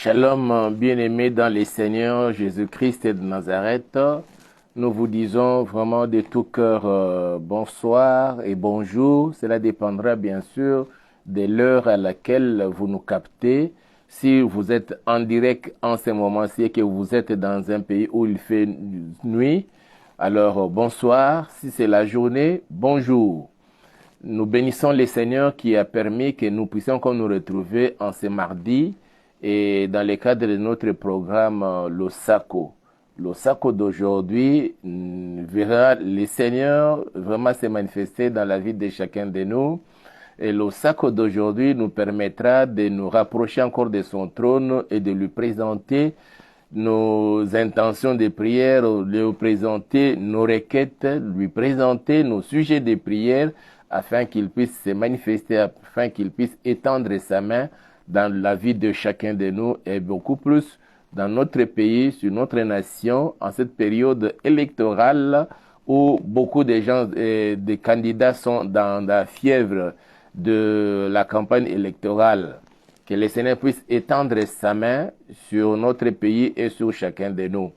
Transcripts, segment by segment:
Shalom, bien-aimés dans les Seigneurs Jésus-Christ de Nazareth. Nous vous disons vraiment de tout cœur bonsoir et bonjour. Cela dépendra bien sûr de l'heure à laquelle vous nous captez. Si vous êtes en direct en ce moment-ci et que vous êtes dans un pays où il fait nuit, alors bonsoir. Si c'est la journée, bonjour. Nous bénissons le Seigneur qui a permis que nous puissions encore nous retrouver en ce mardi et dans le cadre de notre programme le SACO. Le SACO d'aujourd'hui verra le Seigneur vraiment se manifester dans la vie de chacun de nous. Et le SACO d'aujourd'hui nous permettra de nous rapprocher encore de son trône et de lui présenter nos intentions de prière, lui présenter nos requêtes, lui présenter nos sujets de prière, afin qu'il puisse se manifester, afin qu'il puisse étendre sa main dans la vie de chacun de nous et beaucoup plus dans notre pays, sur notre nation, en cette période électorale où beaucoup de gens, des candidats sont dans la fièvre de la campagne électorale. Que le Seigneur puisse étendre sa main sur notre pays et sur chacun de nous.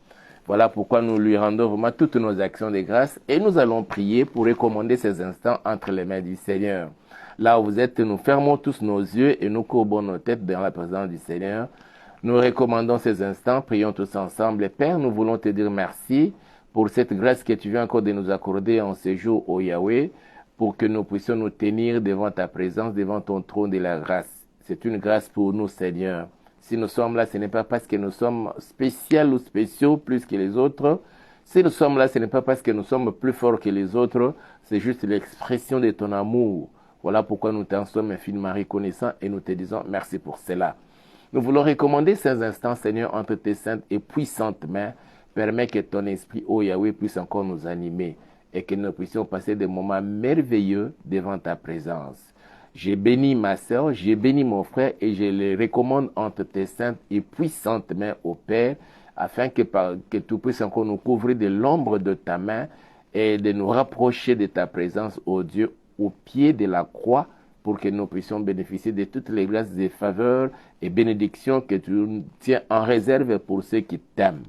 Voilà pourquoi nous lui rendons vraiment toutes nos actions de grâce et nous allons prier pour recommander ces instants entre les mains du Seigneur. Là où vous êtes, nous fermons tous nos yeux et nous courbons nos têtes dans la présence du Seigneur. Nous recommandons ces instants, prions tous ensemble. Père, nous voulons te dire merci pour cette grâce que tu viens encore de nous accorder en ce jour, ô Yahweh, pour que nous puissions nous tenir devant ta présence, devant ton trône de la grâce. C'est une grâce pour nous, Seigneur. Si nous sommes là, ce n'est pas parce que nous sommes spéciaux ou spéciaux plus que les autres. Si nous sommes là, ce n'est pas parce que nous sommes plus forts que les autres. C'est juste l'expression de ton amour. Voilà pourquoi nous t'en sommes infiniment reconnaissants et nous te disons merci pour cela. Nous voulons recommander ces instants, Seigneur, entre tes saintes et puissantes mains. Permets que ton esprit, ô Yahweh, puisse encore nous animer et que nous puissions passer des moments merveilleux devant ta présence. J'ai béni ma sœur, j'ai béni mon frère et je les recommande entre tes saintes et puissantes mains au Père, afin que tu puisses encore nous couvrir de l'ombre de ta main et de nous rapprocher de ta présence, ô Dieu, au pied de la croix, pour que nous puissions bénéficier de toutes les grâces et faveurs et bénédictions que tu tiens en réserve pour ceux qui t'aiment.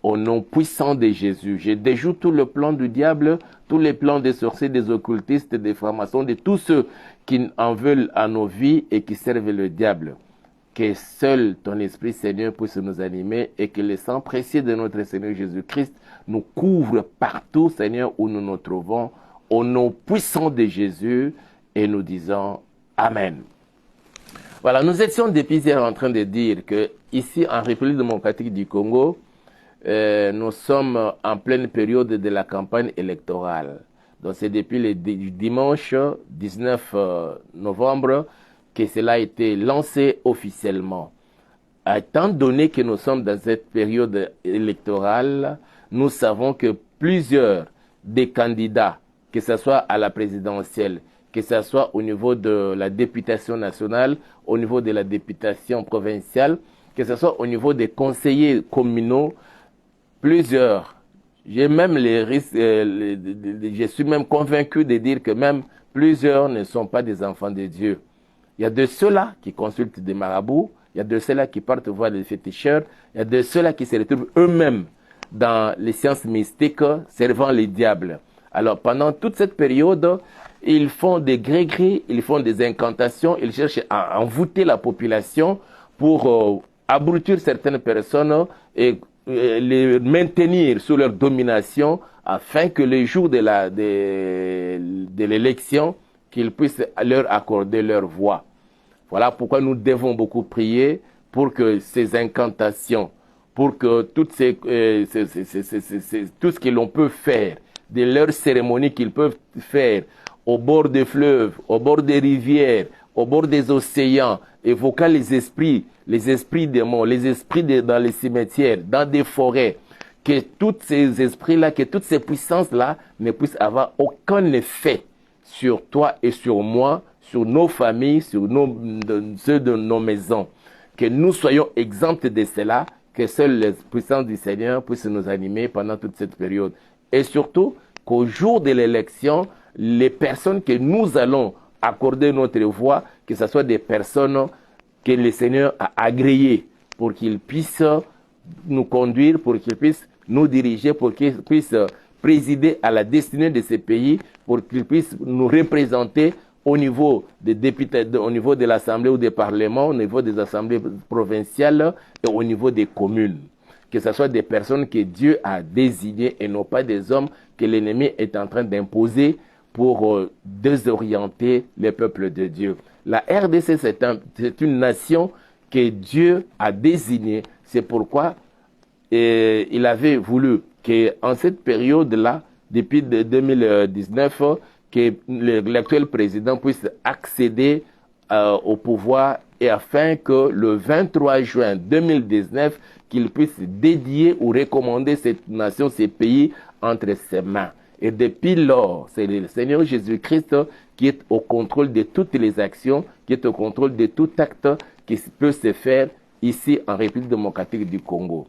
Au nom puissant de Jésus, je déjoue tout le plan du diable, tous les plans des sorciers, des occultistes, des francs-maçons, de tous ceux qui en veulent à nos vies et qui servent le diable. Que seul ton Esprit, Seigneur, puisse nous animer et que le sang précieux de notre Seigneur Jésus-Christ nous couvre partout, Seigneur, où nous nous trouvons. Au nom puissant de Jésus, et nous disons Amen. Voilà, nous étions depuis hier en train de dire que ici, en République démocratique du Congo, nous sommes en pleine période de la campagne électorale. Donc c'est depuis le dimanche 19 novembre que cela a été lancé officiellement. Étant donné que nous sommes dans cette période électorale, nous savons que plusieurs des candidats, que ce soit à la présidentielle, que ce soit au niveau de la députation nationale, au niveau de la députation provinciale, que ce soit au niveau des conseillers communaux, plusieurs. J'ai même je suis même convaincu de dire que même plusieurs ne sont pas des enfants de Dieu. Il y a de ceux-là qui consultent des marabouts, il y a de ceux-là qui partent voir des féticheurs, il y a de ceux-là qui se retrouvent eux-mêmes dans les sciences mystiques servant les diables. Alors pendant toute cette période, ils font des gré-grés, ils font des incantations, ils cherchent à envoûter la population pour abrutir certaines personnes et les maintenir sous leur domination afin que le jour de l'élection, qu'ils puissent leur accorder leur voix. Voilà pourquoi nous devons beaucoup prier pour que ces incantations, pour que toutes tout ce que l'on peut faire, de leurs cérémonies qu'ils peuvent faire au bord des fleuves, au bord des rivières, au bord des océans, évoquant les esprits des morts, les esprits dans les cimetières, dans des forêts, que tous ces esprits-là, que toutes ces puissances-là ne puissent avoir aucun effet sur toi et sur moi, sur nos familles, sur ceux de nos maisons. Que nous soyons exempts de cela, que seules les puissances du Seigneur puissent nous animer pendant toute cette période. Et surtout, qu'au jour de l'élection, les personnes que nous allons accorder notre voix, que ce soit des personnes que le Seigneur a agréées pour qu'il puisse nous conduire, pour qu'il puisse nous diriger, pour qu'il puisse présider à la destinée de ces pays, pour qu'il puisse nous représenter au niveau des députés, au niveau de l'Assemblée ou des parlements, au niveau des assemblées provinciales et au niveau des communes. Que ce soit des personnes que Dieu a désignées et non pas des hommes que l'ennemi est en train d'imposer pour désorienter les peuples de Dieu. La RDC, c'est une nation que Dieu a désignée. C'est pourquoi il avait voulu qu'en cette période-là, depuis 2019, que l'actuel président puisse accéder au pouvoir et afin que le 23 juin 2019, qu'il puisse dédier ou recommander cette nation, ces pays entre ses mains. Et depuis lors, c'est le Seigneur Jésus-Christ qui est au contrôle de toutes les actions, qui est au contrôle de tout acte qui peut se faire ici en République démocratique du Congo.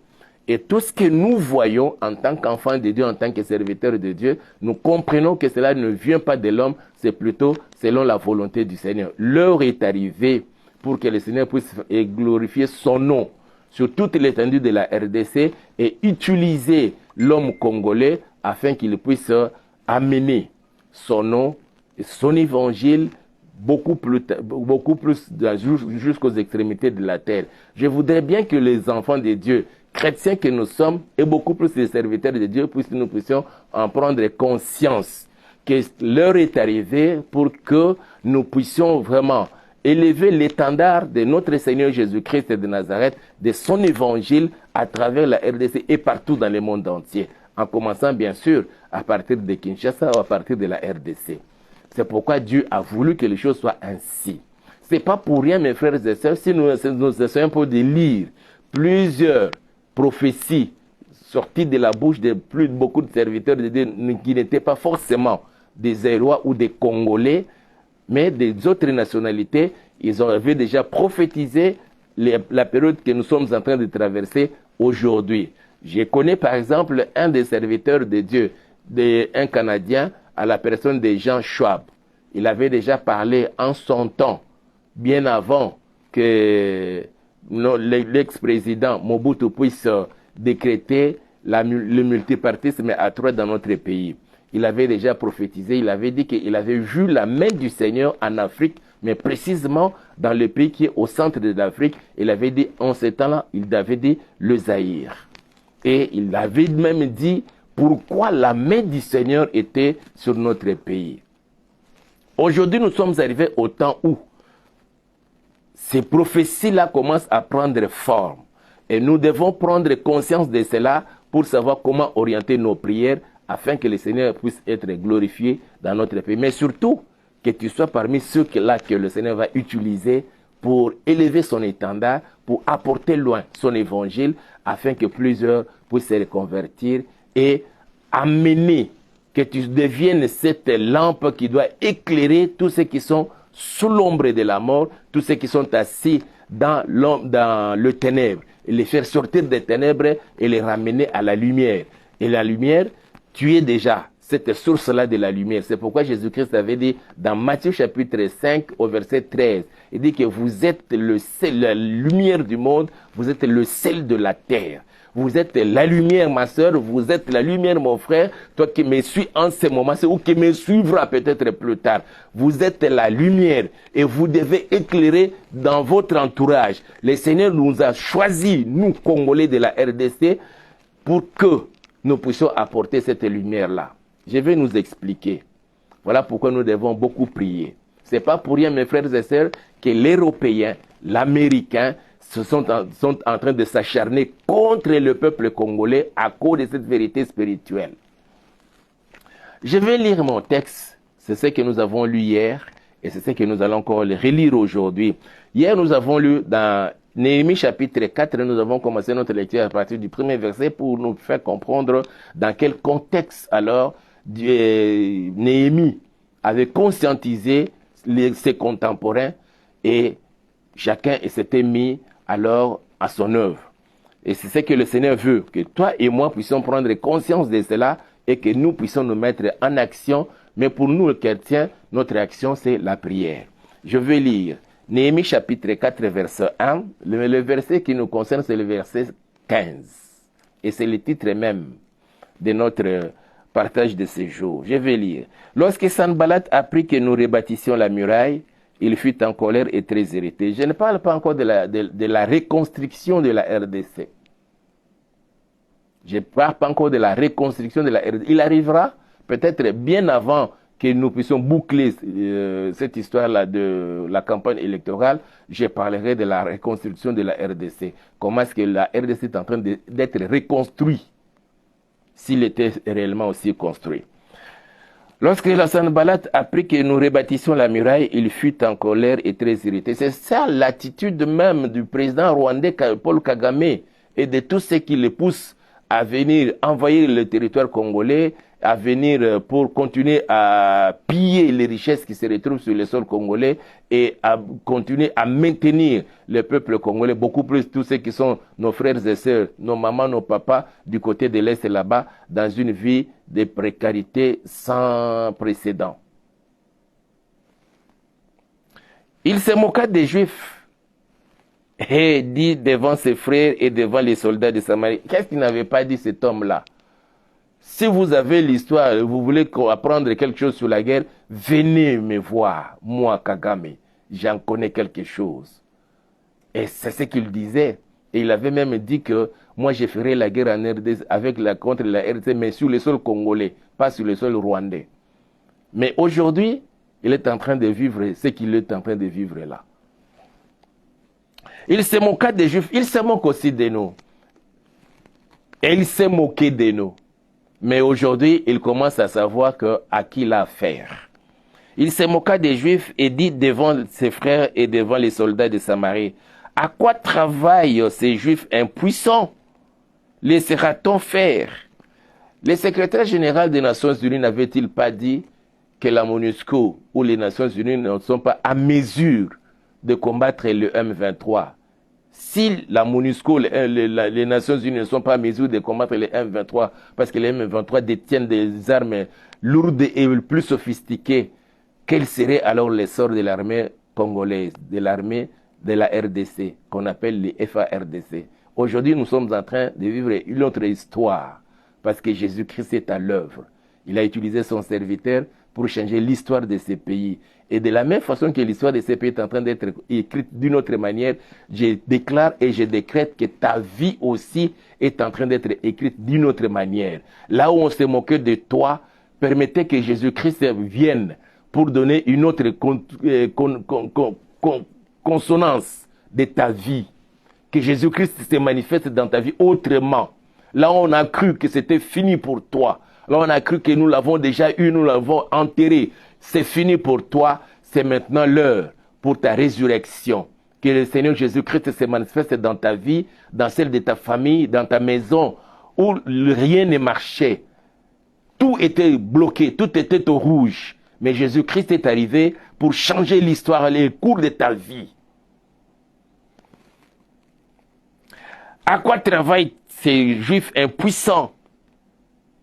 Et tout ce que nous voyons en tant qu'enfants de Dieu, en tant que serviteurs de Dieu, nous comprenons que cela ne vient pas de l'homme, c'est plutôt selon la volonté du Seigneur. L'heure est arrivée pour que le Seigneur puisse glorifier son nom sur toute l'étendue de la RDC et utiliser l'homme congolais afin qu'il puisse amener son nom et son évangile beaucoup plus jusqu'aux extrémités de la terre. Je voudrais bien que les enfants de Dieu, chrétiens que nous sommes, et beaucoup plus les serviteurs de Dieu, nous puissions en prendre conscience que l'heure est arrivée pour que nous puissions vraiment élever l'étendard de notre Seigneur Jésus-Christ de Nazareth, de son évangile à travers la RDC et partout dans le monde entier, en commençant bien sûr à partir de Kinshasa ou à partir de la RDC. C'est pourquoi Dieu a voulu que les choses soient ainsi. Ce n'est pas pour rien, mes frères et sœurs, si nous essayons pour de lire plusieurs prophéties sorties de la bouche de beaucoup de serviteurs de Dieu qui n'étaient pas forcément des Zérois ou des Congolais, mais des autres nationalités, ils avaient déjà prophétisé la période que nous sommes en train de traverser aujourd'hui. Je connais par exemple un des serviteurs de Dieu, un Canadien, à la personne de Jean Schwab. Il avait déjà parlé en son temps, bien avant que l'ex-président Mobutu puisse décréter le multipartisme à trois dans notre pays. Il avait déjà prophétisé, il avait dit qu'il avait vu la main du Seigneur en Afrique, mais précisément dans le pays qui est au centre de l'Afrique. Il avait dit, en ce temps-là, il avait dit le Zaïre. Et il avait même dit pourquoi la main du Seigneur était sur notre pays. Aujourd'hui, nous sommes arrivés au temps où ces prophéties-là commencent à prendre forme. Et nous devons prendre conscience de cela pour savoir comment orienter nos prières afin que le Seigneur puisse être glorifié dans notre pays. Mais surtout, que tu sois parmi ceux-là que le Seigneur va utiliser pour élever son étendard, pour apporter loin son évangile, afin que plusieurs puissent se reconvertir et amener, que tu deviennes cette lampe qui doit éclairer tous ceux qui sont sous l'ombre de la mort, tous ceux qui sont assis dans le ténèbre, et les faire sortir des ténèbres et les ramener à la lumière. Et la lumière, tu es déjà cette source-là de la lumière. C'est pourquoi Jésus-Christ avait dit dans Matthieu chapitre 5 au verset 13, il dit que vous êtes la lumière du monde, vous êtes le sel de la terre. Vous êtes la lumière, ma soeur, vous êtes la lumière, mon frère, toi qui me suis en ce moment, ou qui me suivra peut-être plus tard. Vous êtes la lumière et vous devez éclairer dans votre entourage. Le Seigneur nous a choisis, nous, Congolais de la RDC, pour que nous puissions apporter cette lumière-là. Je vais nous expliquer. Voilà pourquoi nous devons beaucoup prier. Ce n'est pas pour rien, mes frères et sœurs, que l'Européen, l'Américain, sont en train de s'acharner contre le peuple congolais à cause de cette vérité spirituelle. Je vais lire mon texte. C'est ce que nous avons lu hier et c'est ce que nous allons encore relire aujourd'hui. Hier, nous avons lu dans Néhémie chapitre 4, nous avons commencé notre lecture à partir du premier verset pour nous faire comprendre dans quel contexte alors Néhémie avait conscientisé ses contemporains et chacun s'était mis alors à son œuvre. Et c'est ce que le Seigneur veut, que toi et moi puissions prendre conscience de cela et que nous puissions nous mettre en action. Mais pour nous, les chrétiens, notre action, c'est la prière. Je vais lire Néhémie chapitre 4, verset 1. Le verset qui nous concerne, c'est le verset 15. Et c'est le titre même de notre partage de ce jour. Je vais lire. Lorsque Sanballat apprit que nous rebâtissions la muraille, il fut en colère et très irrité. Je ne parle pas encore de la reconstruction de la RDC. Je ne parle pas encore de la reconstruction de la RDC. Il arrivera peut-être bien avant que nous puissions boucler cette histoire-là de la campagne électorale. Je parlerai de la reconstruction de la RDC. Comment est-ce que la RDC est en train d'être reconstruite, s'il était réellement aussi construit. Lorsque la Sanballat apprit que nous rebâtissions la muraille, il fut en colère et très irrité. C'est ça l'attitude même du président rwandais Paul Kagame et de tous ceux qui le poussent à venir envahir le territoire congolais, à venir pour continuer à piller les richesses qui se retrouvent sur le sol congolais et à continuer à maintenir le peuple congolais, beaucoup plus tous ceux qui sont nos frères et sœurs, nos mamans, nos papas, du côté de l'Est là-bas, dans une vie de précarité sans précédent. Il se moqua des Juifs et dit devant ses frères et devant les soldats de Samarie, qu'est-ce qu'il n'avait pas dit cet homme-là? Si vous avez l'histoire, vous voulez apprendre quelque chose sur la guerre, venez me voir, moi Kagame, j'en connais quelque chose. Et c'est ce qu'il disait. Et il avait même dit que moi je ferai la guerre en RDC contre la RDC, mais sur le sol congolais, pas sur le sol rwandais. Mais aujourd'hui, il est en train de vivre ce qu'il est en train de vivre là. Il se moqua des Juifs, il se moque aussi de nous. Et il s'est moqué de nous. Mais aujourd'hui, il commence à savoir à qui il a affaire. Il se moqua des Juifs et dit devant ses frères et devant les soldats de Samarie, à quoi travaillent ces Juifs impuissants? Laissera-t-on faire? Le secrétaire général des Nations Unies n'avait-il pas dit que la MONUSCO ou les Nations Unies ne sont pas à mesure de combattre le M23? Si la MONUSCO, les Nations Unies ne sont pas à mesure de combattre les M23, parce que les M23 détiennent des armes lourdes et plus sophistiquées, quel serait alors l'essor de l'armée congolaise, de l'armée de la RDC, qu'on appelle les FARDC? Aujourd'hui, nous sommes en train de vivre une autre histoire, parce que Jésus-Christ est à l'œuvre. Il a utilisé son serviteur pour changer l'histoire de ces pays. Et de la même façon que l'histoire de ces pays est en train d'être écrite d'une autre manière, je déclare et je décrète que ta vie aussi est en train d'être écrite d'une autre manière. Là où on se moquait de toi, permettez que Jésus-Christ vienne pour donner une autre consonance de ta vie. Que Jésus-Christ se manifeste dans ta vie autrement. Là où on a cru que c'était fini pour toi. Là on a cru que nous l'avons déjà eu, nous l'avons enterré. C'est fini pour toi, c'est maintenant l'heure pour ta résurrection. Que le Seigneur Jésus-Christ se manifeste dans ta vie, dans celle de ta famille, dans ta maison, où rien ne marchait. Tout était bloqué, tout était au rouge. Mais Jésus-Christ est arrivé pour changer l'histoire, le cours de ta vie. À quoi travaillent ces Juifs impuissants?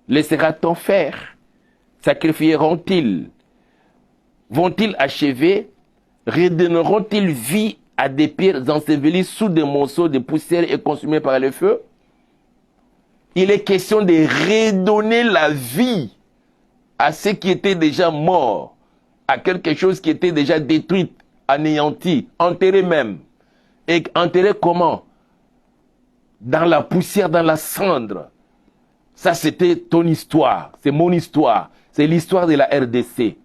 Laissera-t-on faire? Sacrifieront-ils? Vont-ils achever? Redonneront-ils vie à des pierres ensevelies sous des monceaux de poussière et consumées par le feu? Il est question de redonner la vie à ceux qui étaient déjà morts, à quelque chose qui était déjà détruit, anéanti, enterré même. Et enterré comment? Dans la poussière, dans la cendre. Ça, c'était ton histoire, c'est mon histoire, c'est l'histoire de la RDC.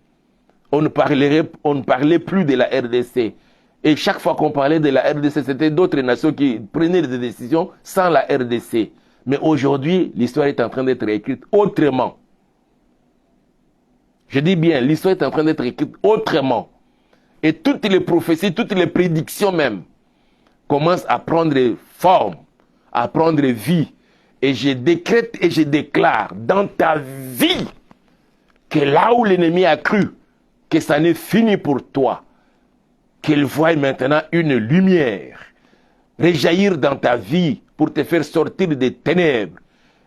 On ne parlait plus de la RDC. Et chaque fois qu'on parlait de la RDC, c'était d'autres nations qui prenaient des décisions sans la RDC. Mais aujourd'hui, l'histoire est en train d'être écrite autrement. Je dis bien, l'histoire est en train d'être écrite autrement. Et toutes les prophéties, toutes les prédictions même, commencent à prendre forme, à prendre vie. Et je décrète et je déclare dans ta vie que là où l'ennemi a cru que ça n'est fini pour toi, qu'il voie maintenant une lumière rejaillir dans ta vie pour te faire sortir des ténèbres.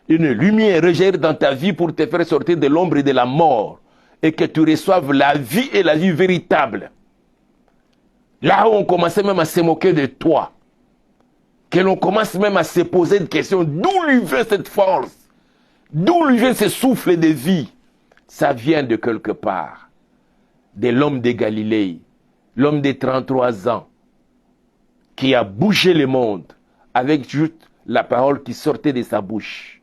Une lumière rejaillir dans ta vie pour te faire sortir de l'ombre et de la mort. Et que tu reçoives la vie et la vie véritable. Là où on commençait même à se moquer de toi. Que l'on commence même à se poser des questions. D'où lui vient cette force? D'où lui vient ce souffle de vie? Ça vient de quelque part. De l'homme de Galilée. L'homme de 33 ans. Qui a bougé le monde. Avec juste la parole qui sortait de sa bouche.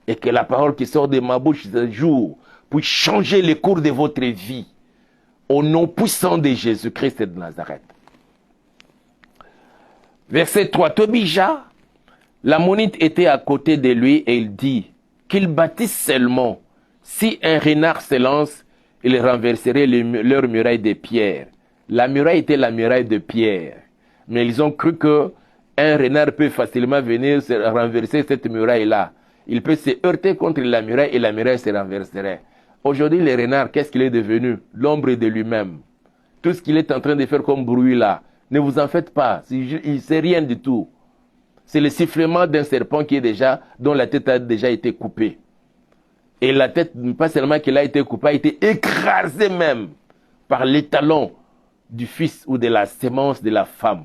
Et que la parole qui sort de ma bouche ce jour puisse changer le cours de votre vie. Au nom puissant de Jésus-Christ de Nazareth. Verset 3. Tobija, l'ammonite était à côté de lui et il dit qu'il bâtisse seulement. Si un renard se lance, il renverserait leur muraille de pierre. La muraille était la muraille de pierre. Mais ils ont cru que un renard peut facilement venir renverser cette muraille-là. Il peut se heurter contre la muraille et la muraille se renverserait. Aujourd'hui, le renard, qu'est-ce qu'il est devenu? L'ombre de lui-même. Tout ce qu'il est en train de faire comme bruit là, ne vous en faites pas. Il ne sait rien du tout. C'est le sifflement d'un serpent dont la tête a déjà été coupée. Et la tête, pas seulement qu'elle a été coupée, a été écrasée même par l'étalon du fils ou de la sémence de la femme.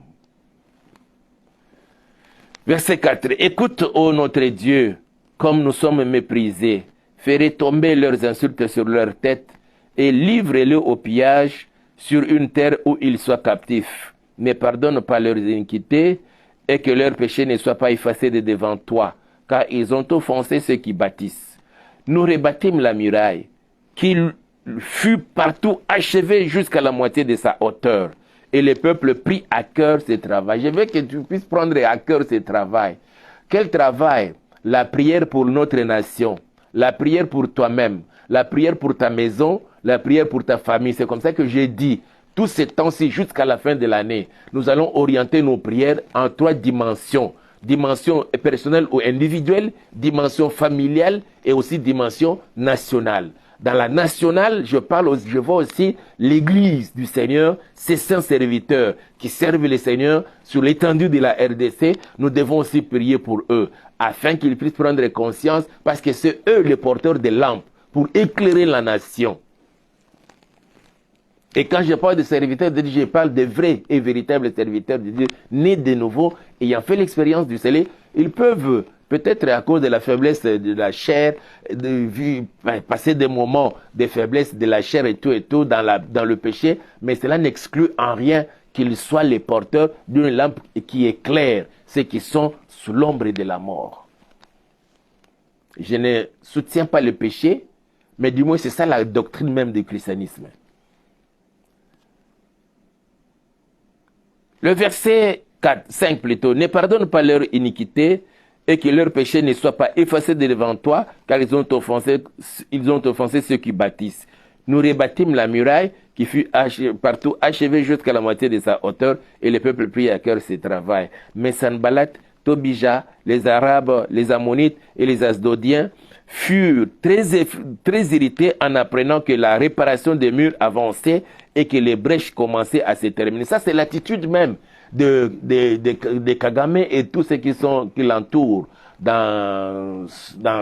Verset 4. Écoute, ô notre Dieu, comme nous sommes méprisés. Ferez tomber leurs insultes sur leur tête et livrez-les au pillage sur une terre où ils soient captifs. Ne pardonne pas leurs iniquités et que leurs péchés ne soient pas effacés de devant toi, car ils ont offensé ceux qui bâtissent. Nous rebâtîmes la muraille, qu'il fut partout achevé jusqu'à la moitié de sa hauteur. Et le peuple prit à cœur ce travail. Je veux que tu puisses prendre à cœur ce travail. Quel travail? La prière pour notre nation, la prière pour toi-même, la prière pour ta maison, la prière pour ta famille. C'est comme ça que j'ai dit, tous ces temps-ci jusqu'à la fin de l'année, nous allons orienter nos prières en 3 dimensions. Dimension personnelle ou individuelle, dimension familiale et aussi dimension nationale. Dans la nationale, je vois aussi l'église du Seigneur, ses saints serviteurs qui servent le Seigneur sur l'étendue de la RDC. Nous devons aussi prier pour eux, afin qu'ils puissent prendre conscience, parce que c'est eux les porteurs des lampes pour éclairer la nation. Et quand je parle de serviteurs de Dieu, je parle de vrais et véritables serviteurs de Dieu, nés de nouveau, ayant fait l'expérience du salut. Ils peuvent, peut-être à cause de la faiblesse de la chair, passer des moments de faiblesse de la chair et tout dans le péché, mais cela n'exclut en rien qu'ils soient les porteurs d'une lampe qui éclaire ceux qui sont sous l'ombre de la mort. Je ne soutiens pas le péché, mais du moins c'est ça la doctrine même du christianisme. Le verset 5 plutôt, ne pardonne pas leur iniquité et que leurs péchés ne soient pas effacés de devant toi, car ils ont offensé ceux qui bâtissent. Nous rebâtîmes la muraille qui fut partout achevée jusqu'à la moitié de sa hauteur, et le peuple prit à cœur ce travail. Mais Sanballat, Tobija, les Arabes, les Ammonites et les Asdodiens furent très irrités en apprenant que la réparation des murs avançait et que les brèches commençaient à se terminer. Ça, c'est l'attitude même de Kagame et tous ceux qui l'entourent dans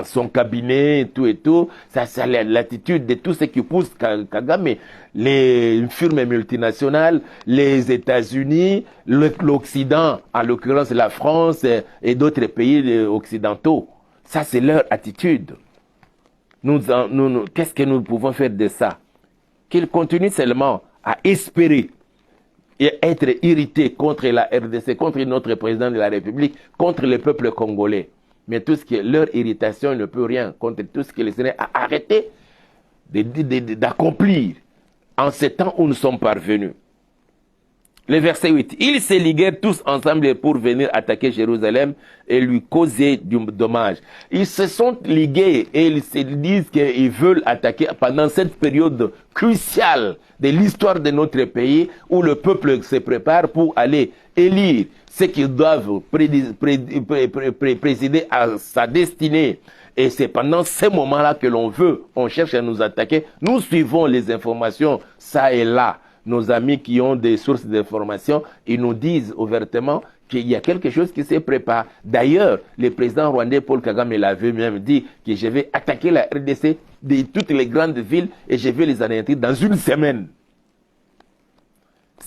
son cabinet et tout. Ça, c'est l'attitude de tous ceux qui poussent Kagame. Les firmes multinationales, les États-Unis, l'Occident, en l'occurrence la France et d'autres pays occidentaux. Ça, c'est leur attitude. Qu'est-ce que nous pouvons faire de ça? Qu'ils continuent seulement à espérer et être irrités contre la RDC, contre notre président de la République, contre le peuple congolais. Mais tout ce qui est leur irritation ne peut rien contre tout ce que les Seigneur a arrêté d'accomplir en ces temps où nous sommes parvenus. Le verset 8. Ils se liguèrent tous ensemble pour venir attaquer Jérusalem et lui causer du dommage. Ils se sont ligués et ils se disent qu'ils veulent attaquer pendant cette période cruciale de l'histoire de notre pays où le peuple se prépare pour aller élire ceux qui doivent présider à sa destinée. Et c'est pendant ces moments-là que on cherche à nous attaquer. Nous suivons les informations, ça et là. Nos amis qui ont des sources d'information, ils nous disent ouvertement qu'il y a quelque chose qui se prépare. D'ailleurs, le président rwandais Paul Kagame l'avait même dit que je vais attaquer la RDC de toutes les grandes villes et je vais les anéantir dans une semaine.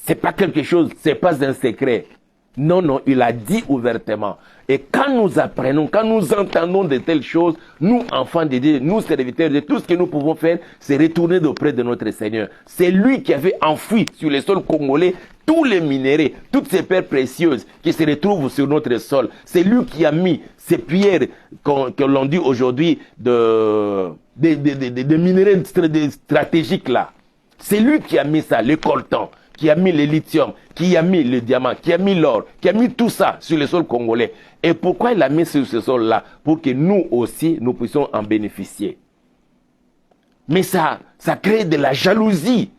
C'est pas quelque chose, c'est pas un secret. Non, non, il a dit ouvertement. Et quand nous apprenons, quand nous entendons de telles choses, nous, enfants de Dieu, nous, serviteurs de Dieu, tout ce que nous pouvons faire, c'est retourner auprès de notre Seigneur. C'est lui qui avait enfoui sur le sol congolais tous les minéraux, toutes ces pierres précieuses qui se retrouvent sur notre sol. C'est lui qui a mis ces pierres que l'on dit aujourd'hui de minéraux stratégiques là. C'est lui qui a mis ça, le coltan, qui a mis le lithium, qui a mis le diamant, qui a mis l'or, qui a mis tout ça sur le sol congolais. Et pourquoi il a mis sur ce sol-là? Pour que nous aussi, nous puissions en bénéficier. Mais ça crée de la jalousie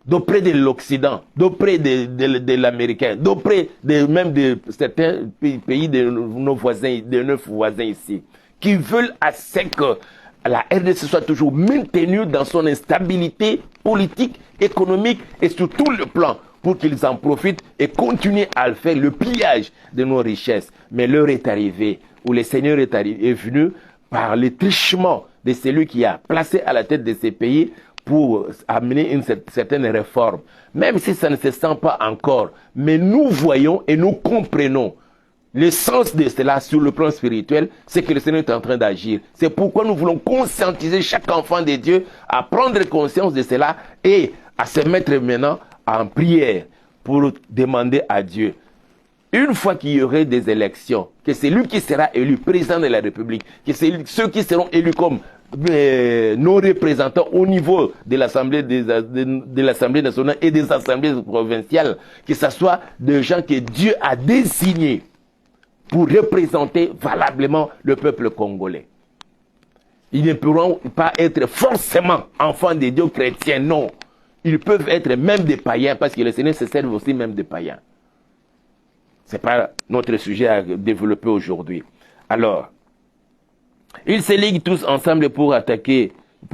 d'auprès de l'Occident, d'auprès de l'Américain, d'auprès même de certains pays de nos voisins ici, qui veulent à ce que la RDC soit toujours maintenue dans son instabilité politique, économique et sur tout le plan pour qu'ils en profitent et continuent à faire le pillage de nos richesses. Mais l'heure est arrivée où le Seigneur est venu par le trichement de celui qui a placé à la tête de ces pays pour amener une certaine réforme. Même si ça ne se sent pas encore, mais nous voyons et nous comprenons le sens de cela sur le plan spirituel, c'est que le Seigneur est en train d'agir. C'est pourquoi nous voulons conscientiser chaque enfant de Dieu à prendre conscience de cela et à se mettre maintenant en prière pour demander à Dieu. Une fois qu'il y aurait des élections, que c'est lui qui sera élu président de la République, que c'est ceux qui seront élus comme nos représentants au niveau de l'Assemblée de l'Assemblée nationale et des assemblées provinciales, que ce soit des gens que Dieu a désignés pour représenter valablement le peuple congolais. Ils ne pourront pas être forcément enfants de Dieu chrétiens, non. Ils peuvent être même des païens, parce que le Seigneur se sert aussi même des païens. Ce n'est pas notre sujet à développer aujourd'hui. Alors, ils se liguent tous ensemble pour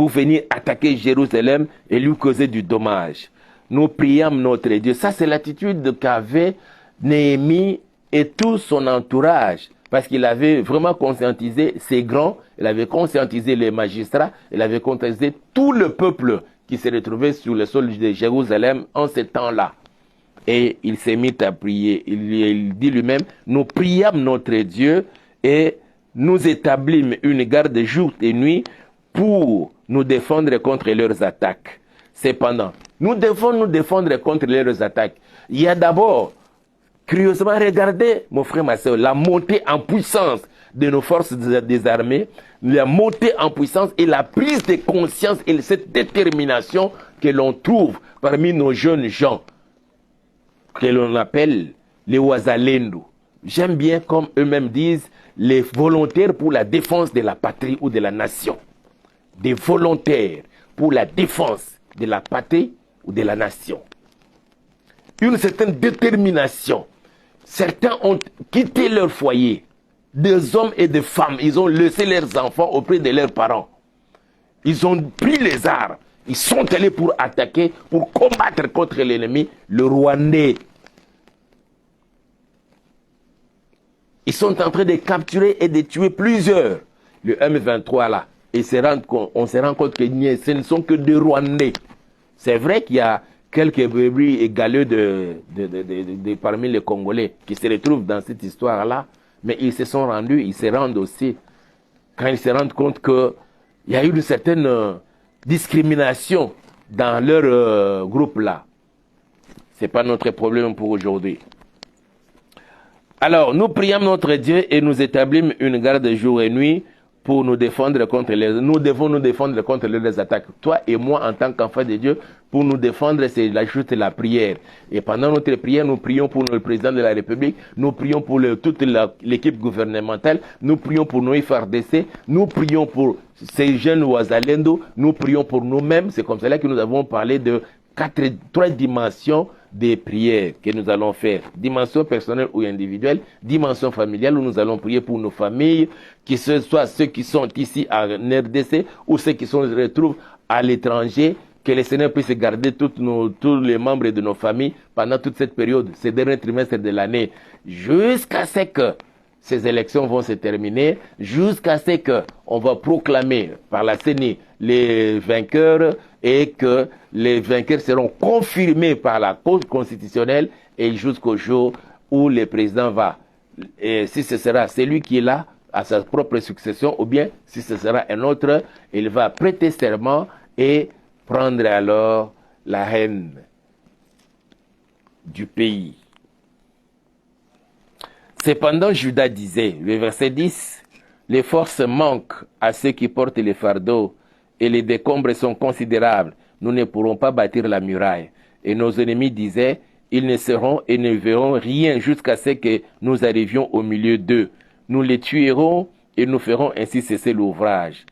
venir attaquer Jérusalem et lui causer du dommage. Nous prions notre Dieu. Ça, c'est l'attitude qu'avait Néhémie et tout son entourage, parce qu'il avait vraiment conscientisé ses grands, il avait conscientisé les magistrats, il avait conscientisé tout le peuple qui se retrouvait sur le sol de Jérusalem en ce temps-là. Et il s'est mis à prier. Il dit lui-même, nous priâmes notre Dieu et nous établîmes une garde jour et nuit pour nous défendre contre leurs attaques. Cependant, nous devons nous défendre contre leurs attaques. Il y a d'abord, curieusement, regardez, mon frère, ma soeur, la montée en puissance de nos forces des armées, la montée en puissance et la prise de conscience et cette détermination que l'on trouve parmi nos jeunes gens, que l'on appelle les Wazalendo. J'aime bien, comme eux-mêmes disent, les volontaires pour la défense de la patrie ou de la nation. Des volontaires pour la défense de la patrie ou de la nation. Une certaine détermination. Certains ont quitté leur foyer. Des hommes et des femmes, ils ont laissé leurs enfants auprès de leurs parents. Ils ont pris les armes. Ils sont allés pour attaquer, pour combattre contre l'ennemi, le Rwandais. Ils sont en train de capturer et de tuer plusieurs. Le M23 là. Et on se rend compte que ce ne sont que des Rwandais. C'est vrai qu'il y a quelques brebis et galeux parmi les Congolais qui se retrouvent dans cette histoire-là. Mais ils se sont rendus, ils se rendent aussi. Quand ils se rendent compte qu'il y a eu une certaine discrimination dans leur groupe-là. Ce n'est pas notre problème pour aujourd'hui. Alors, nous prions notre Dieu et nous établissons une garde jour et nuit pour nous défendre contre nous devons nous défendre contre les attaques. Toi et moi, en tant qu'enfants de Dieu, pour nous défendre, c'est juste la prière. Et pendant notre prière, nous prions pour le président de la République, nous prions pour toute l'équipe gouvernementale, nous prions pour nos FRDC, nous prions pour ces jeunes Wazalendo, nous prions pour nous-mêmes. C'est comme cela que nous avons parlé de trois dimensions des prières que nous allons faire. Dimension personnelle ou individuelle, dimension familiale où nous allons prier pour nos familles, que ce soit ceux qui sont ici en RDC ou ceux qui se retrouvent à l'étranger, que le Seigneur puisse garder tous les membres de nos familles pendant toute cette période, ces derniers trimestres de l'année, jusqu'à ce que ces élections vont se terminer, jusqu'à ce qu'on va proclamer par la CENI les vainqueurs et que les vainqueurs seront confirmés par la Cour constitutionnelle et jusqu'au jour où le président va. Et si ce sera celui qui est là à sa propre succession, ou bien si ce sera un autre, il va prêter serment et prendre alors la haine du pays. Cependant, Judas disait, le verset 10, « Les forces manquent à ceux qui portent les fardeaux et les décombres sont considérables. Nous ne pourrons pas bâtir la muraille. » Et nos ennemis disaient, « Ils ne seront et ne verront rien jusqu'à ce que nous arrivions au milieu d'eux. Nous les tuerons et nous ferons ainsi cesser l'ouvrage. »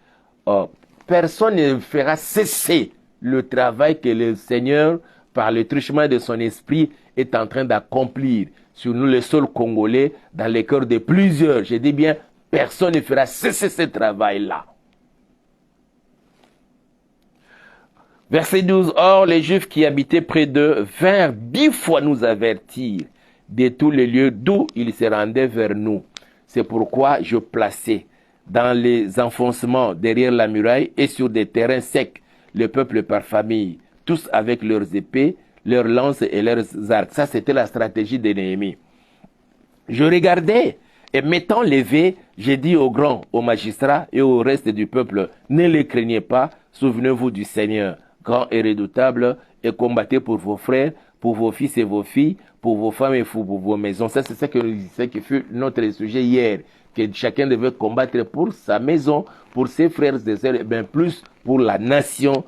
Or, personne ne fera cesser le travail que le Seigneur, par le truchement de son esprit, est en train d'accomplir sur nous, les seuls Congolais, dans les cœurs de plusieurs. Je dis bien, personne ne fera cesser ce travail-là. Verset 12. Or, les Juifs qui habitaient près d'eux vinrent 10 fois nous avertir de tous les lieux d'où ils se rendaient vers nous. C'est pourquoi je plaçais dans les enfoncements derrière la muraille et sur des terrains secs le peuple par famille, tous avec leurs épées, leurs lances et leurs arcs. Ça, c'était la stratégie de Néhémie. Je regardais et m'étant levé, j'ai dit aux grands, aux magistrats et au reste du peuple, ne les craignez pas, souvenez-vous du Seigneur, grand et redoutable, et combattez pour vos frères, pour vos fils et vos filles, pour vos femmes et pour vos maisons. Ça, c'est ce qui fut notre sujet hier, que chacun devait combattre pour sa maison, pour ses frères et sœurs, et bien plus pour la nation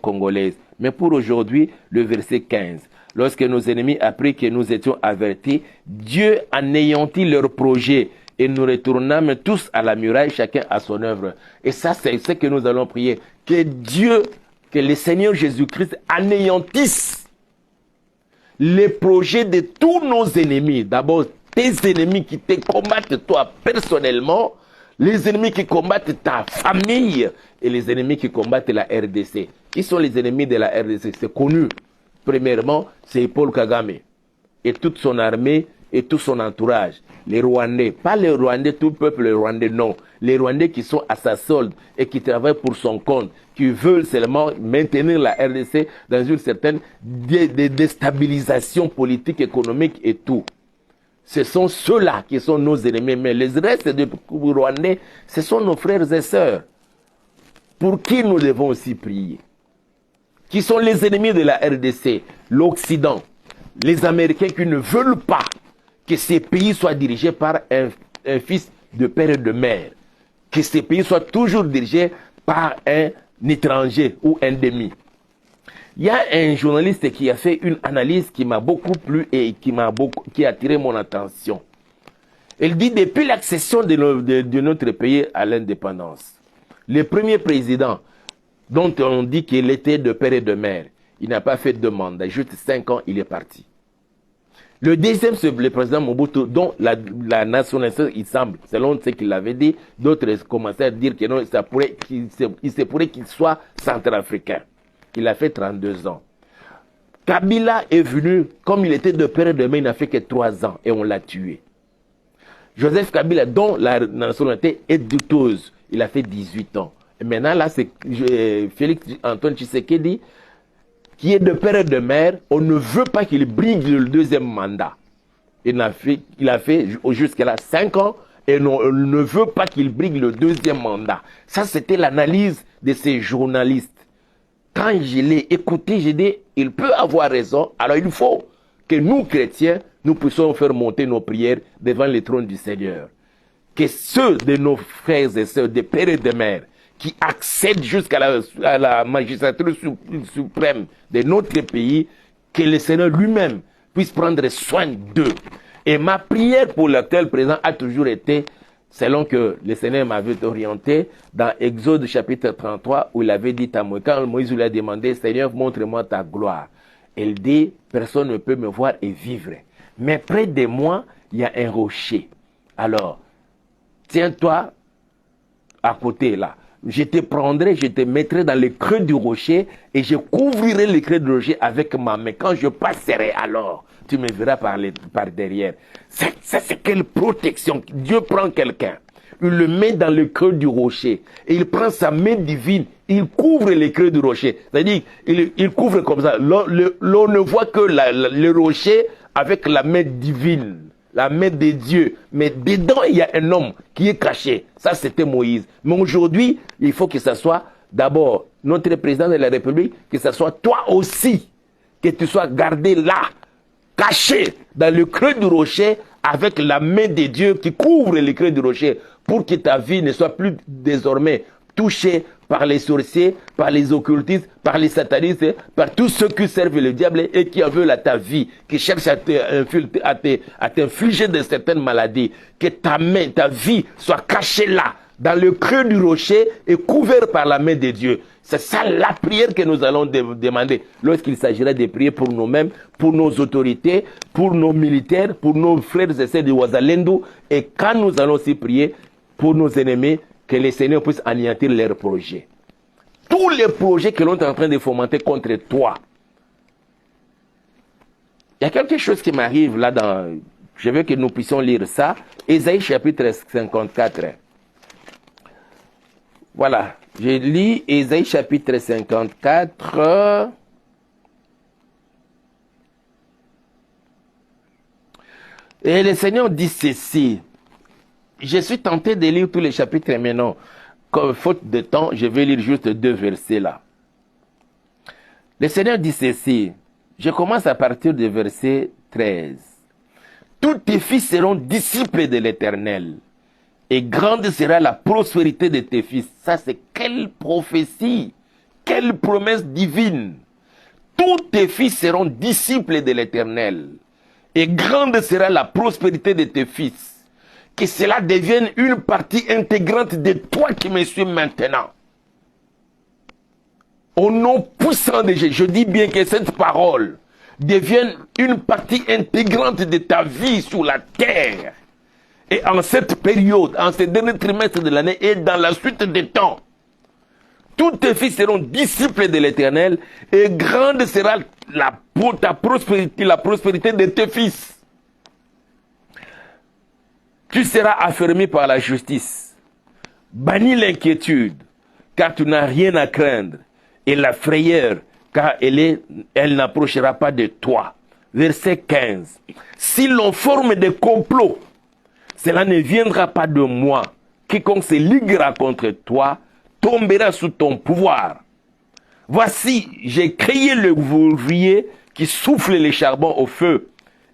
congolaise. Mais pour aujourd'hui, le verset 15. Lorsque nos ennemis apprirent que nous étions avertis, Dieu anéantit leur projet et nous retournâmes tous à la muraille, chacun à son œuvre. Et ça, c'est ce que nous allons prier. Que Dieu, que le Seigneur Jésus-Christ anéantisse les projets de tous nos ennemis. D'abord, tes ennemis qui te combattent toi personnellement, les ennemis qui combattent ta famille et les ennemis qui combattent la RDC. Qui sont les ennemis de la RDC? C'est connu. Premièrement, c'est Paul Kagame et toute son armée et tout son entourage. Les Rwandais, pas les Rwandais, tout le peuple rwandais, non. Les Rwandais qui sont à sa solde et qui travaillent pour son compte, qui veulent seulement maintenir la RDC dans une certaine déstabilisation politique, économique et tout. Ce sont ceux-là qui sont nos ennemis. Mais les restes des Rwandais, ce sont nos frères et sœurs, pour qui nous devons aussi prier. Qui sont les ennemis de la RDC, l'Occident, les Américains qui ne veulent pas que ces pays soient dirigés par un fils de père et de mère, que ces pays soient toujours dirigés par un étranger ou un demi. Il y a un journaliste qui a fait une analyse qui m'a beaucoup plu et qui a attiré mon attention. Il dit, depuis l'accession de notre pays à l'indépendance, le premier président dont on dit qu'il était de père et de mère, il n'a pas fait de mandat, juste 5 ans, il est parti. Le deuxième, c'est le président Mobutu, dont la nationalité, il semble, selon ce qu'il avait dit, d'autres commençaient à dire que non, il se pourrait qu'il soit centrafricain. Il a fait 32 ans. Kabila est venu, comme il était de père et de mère, il n'a fait que 3 ans et on l'a tué. Joseph Kabila, dont la nationalité est douteuse, il a fait 18 ans. Et maintenant, là, c'est Félix Antoine Tshisekedi, qui est de père et de mère, on ne veut pas qu'il brigue le deuxième mandat. Il a fait jusqu'à là 5 ans, et on ne veut pas qu'il brigue le deuxième mandat. Ça, c'était l'analyse de ces journalistes. Quand je l'ai écouté, j'ai dit, il peut avoir raison, alors il faut que nous, chrétiens, nous puissions faire monter nos prières devant le trône du Seigneur. Que ceux de nos frères et sœurs, des pères et des mères, qui accèdent jusqu'à la magistrature suprême de notre pays, que le Seigneur lui-même puisse prendre soin d'eux. Et ma prière pour l'actuel président a toujours été, selon que le Seigneur m'avait orienté, dans Exode chapitre 33, où il avait dit à Moïse, quand Moïse lui a demandé, Seigneur, montre-moi ta gloire. Il dit, personne ne peut me voir et vivre. Mais près de moi, il y a un rocher. Alors, tiens-toi à côté là. Je te prendrai, je te mettrai dans le creux du rocher et je couvrirai le creux du rocher avec ma main. Quand je passerai alors, tu me verras par derrière. Ça, c'est quelle protection. Dieu prend quelqu'un, il le met dans le creux du rocher. Et il prend sa main divine, il couvre le creux du rocher. C'est-à-dire, il couvre comme ça. L'on ne voit que le rocher avec la main divine, la main de Dieu. Mais dedans, il y a un homme qui est caché. Ça, c'était Moïse. Mais aujourd'hui, il faut que ce soit d'abord notre président de la République, que ce soit toi aussi, que tu sois gardé là, caché dans le creux du rocher, avec la main de Dieu qui couvre le creux du rocher, pour que ta vie ne soit plus désormais touchée par les sorciers, par les occultistes, par les satanistes, par tous ceux qui servent le diable et qui en veulent à ta vie, qui cherchent à t'infliger de certaines maladies. Que ta main, ta vie soit cachée là, dans le creux du rocher et couvert par la main de Dieu. C'est ça la prière que nous allons demander lorsqu'il s'agira de prier pour nous-mêmes, pour nos autorités, pour nos militaires, pour nos frères et sœurs de Ouazalendo. Et quand nous allons aussi prier pour nos ennemis, que le Seigneur puisse anéantir leurs projets. Tous les projets que l'on est en train de fomenter contre toi. Il y a quelque chose qui m'arrive là dans... Je veux que nous puissions lire ça. Ésaïe chapitre 54. Voilà, je lis Ésaïe chapitre 54. Et le Seigneur dit ceci. Je suis tenté de lire tous les chapitres, mais non. Comme faute de temps, je vais lire juste 2 versets là. Le Seigneur dit ceci. Je commence à partir du verset 13. Tous tes fils seront disciples de l'Éternel. Et grande sera la prospérité de tes fils. Ça, c'est quelle prophétie, quelle promesse divine. Tous tes fils seront disciples de l'Éternel. Et grande sera la prospérité de tes fils. Que cela devienne une partie intégrante de toi qui me suis maintenant. Au nom puissant de Jésus, je dis bien que cette parole devienne une partie intégrante de ta vie sur la terre. Et en cette période, en ce dernier trimestre de l'année et dans la suite des temps, tous tes fils seront disciples de l'Éternel et grande sera ta prospérité, la prospérité de tes fils. Tu seras affermi par la justice. Bannis l'inquiétude, car tu n'as rien à craindre, et la frayeur, car elle n'approchera pas de toi. Verset 15. Si l'on forme des complots, cela ne viendra pas de moi. Quiconque se liguera contre toi tombera sous ton pouvoir. Voici, j'ai créé le ouvrier qui souffle les charbons au feu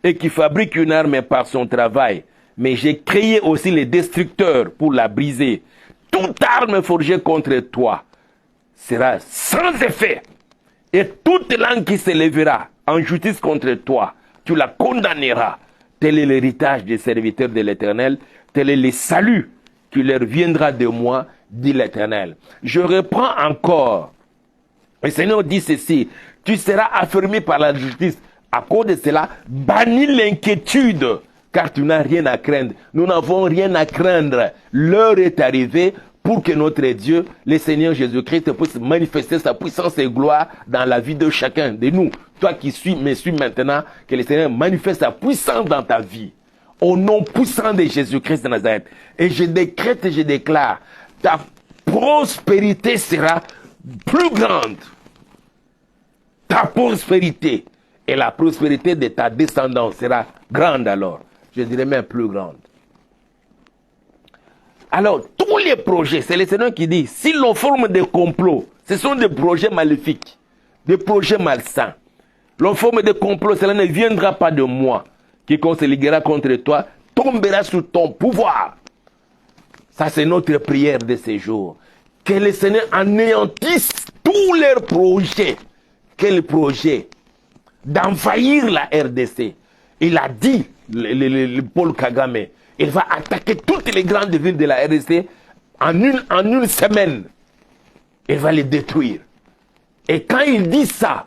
et qui fabrique une arme par son travail. Mais j'ai créé aussi les destructeurs pour la briser. Toute arme forgée contre toi sera sans effet. Et toute langue qui se lèvera en justice contre toi, tu la condamneras. Tel est l'héritage des serviteurs de l'Éternel. Tel est le salut qui leur viendra de moi, dit l'Éternel. Je reprends encore. Le Seigneur dit ceci. Tu seras affermi par la justice. À cause de cela, bannis l'inquiétude, car tu n'as rien à craindre. Nous n'avons rien à craindre. L'heure est arrivée pour que notre Dieu, le Seigneur Jésus-Christ, puisse manifester sa puissance et gloire dans la vie de chacun de nous. Toi qui me suis maintenant, que le Seigneur manifeste sa puissance dans ta vie. Au nom puissant de Jésus-Christ de Nazareth. Et je décrète et je déclare, ta prospérité sera plus grande. Ta prospérité et la prospérité de ta descendance sera grande alors. Je dirais même plus grande. Alors, tous les projets, c'est le Seigneur qui dit, si l'on forme des complots, ce sont des projets maléfiques, des projets malsains. L'on forme des complots, cela ne viendra pas de moi. Quiconque se liguera contre toi tombera sous ton pouvoir. Ça, c'est notre prière de ces jours. Que le Seigneur anéantisse tous leurs projets. Quel projet? D'envahir la RDC. Il a dit, le Paul Kagame, il va attaquer toutes les grandes villes de la RDC en une semaine. Il va les détruire. Et quand il dit ça,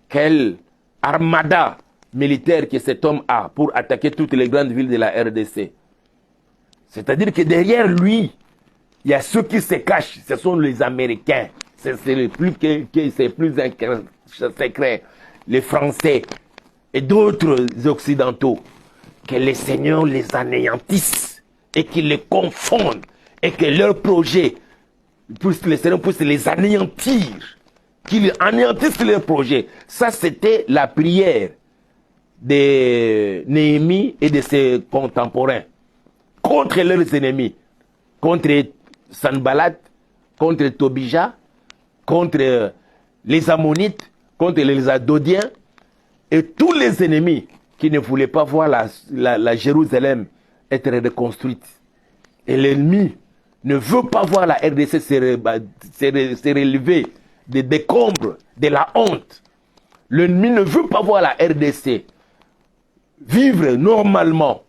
quelle armada militaire que cet homme a pour attaquer toutes les grandes villes de la RDC. C'est-à-dire que derrière lui, il y a ceux qui se cachent, ce sont les Américains. C'est plus secret. Les Français et d'autres Occidentaux. Que le Seigneur les anéantisse et qu'ils les confondent et que leurs projets, le Seigneur puisse les anéantir, qu'ils anéantissent leurs projets. Ça, c'était la prière de Néhémie et de ses contemporains contre leurs ennemis, contre Sanballat, contre Tobija, contre les Ammonites, contre les Adodiens et tous les ennemis qui ne voulaient pas voir la Jérusalem être reconstruite. Et l'ennemi ne veut pas voir la RDC se relever des décombres, de la honte. L'ennemi ne veut pas voir la RDC vivre normalement.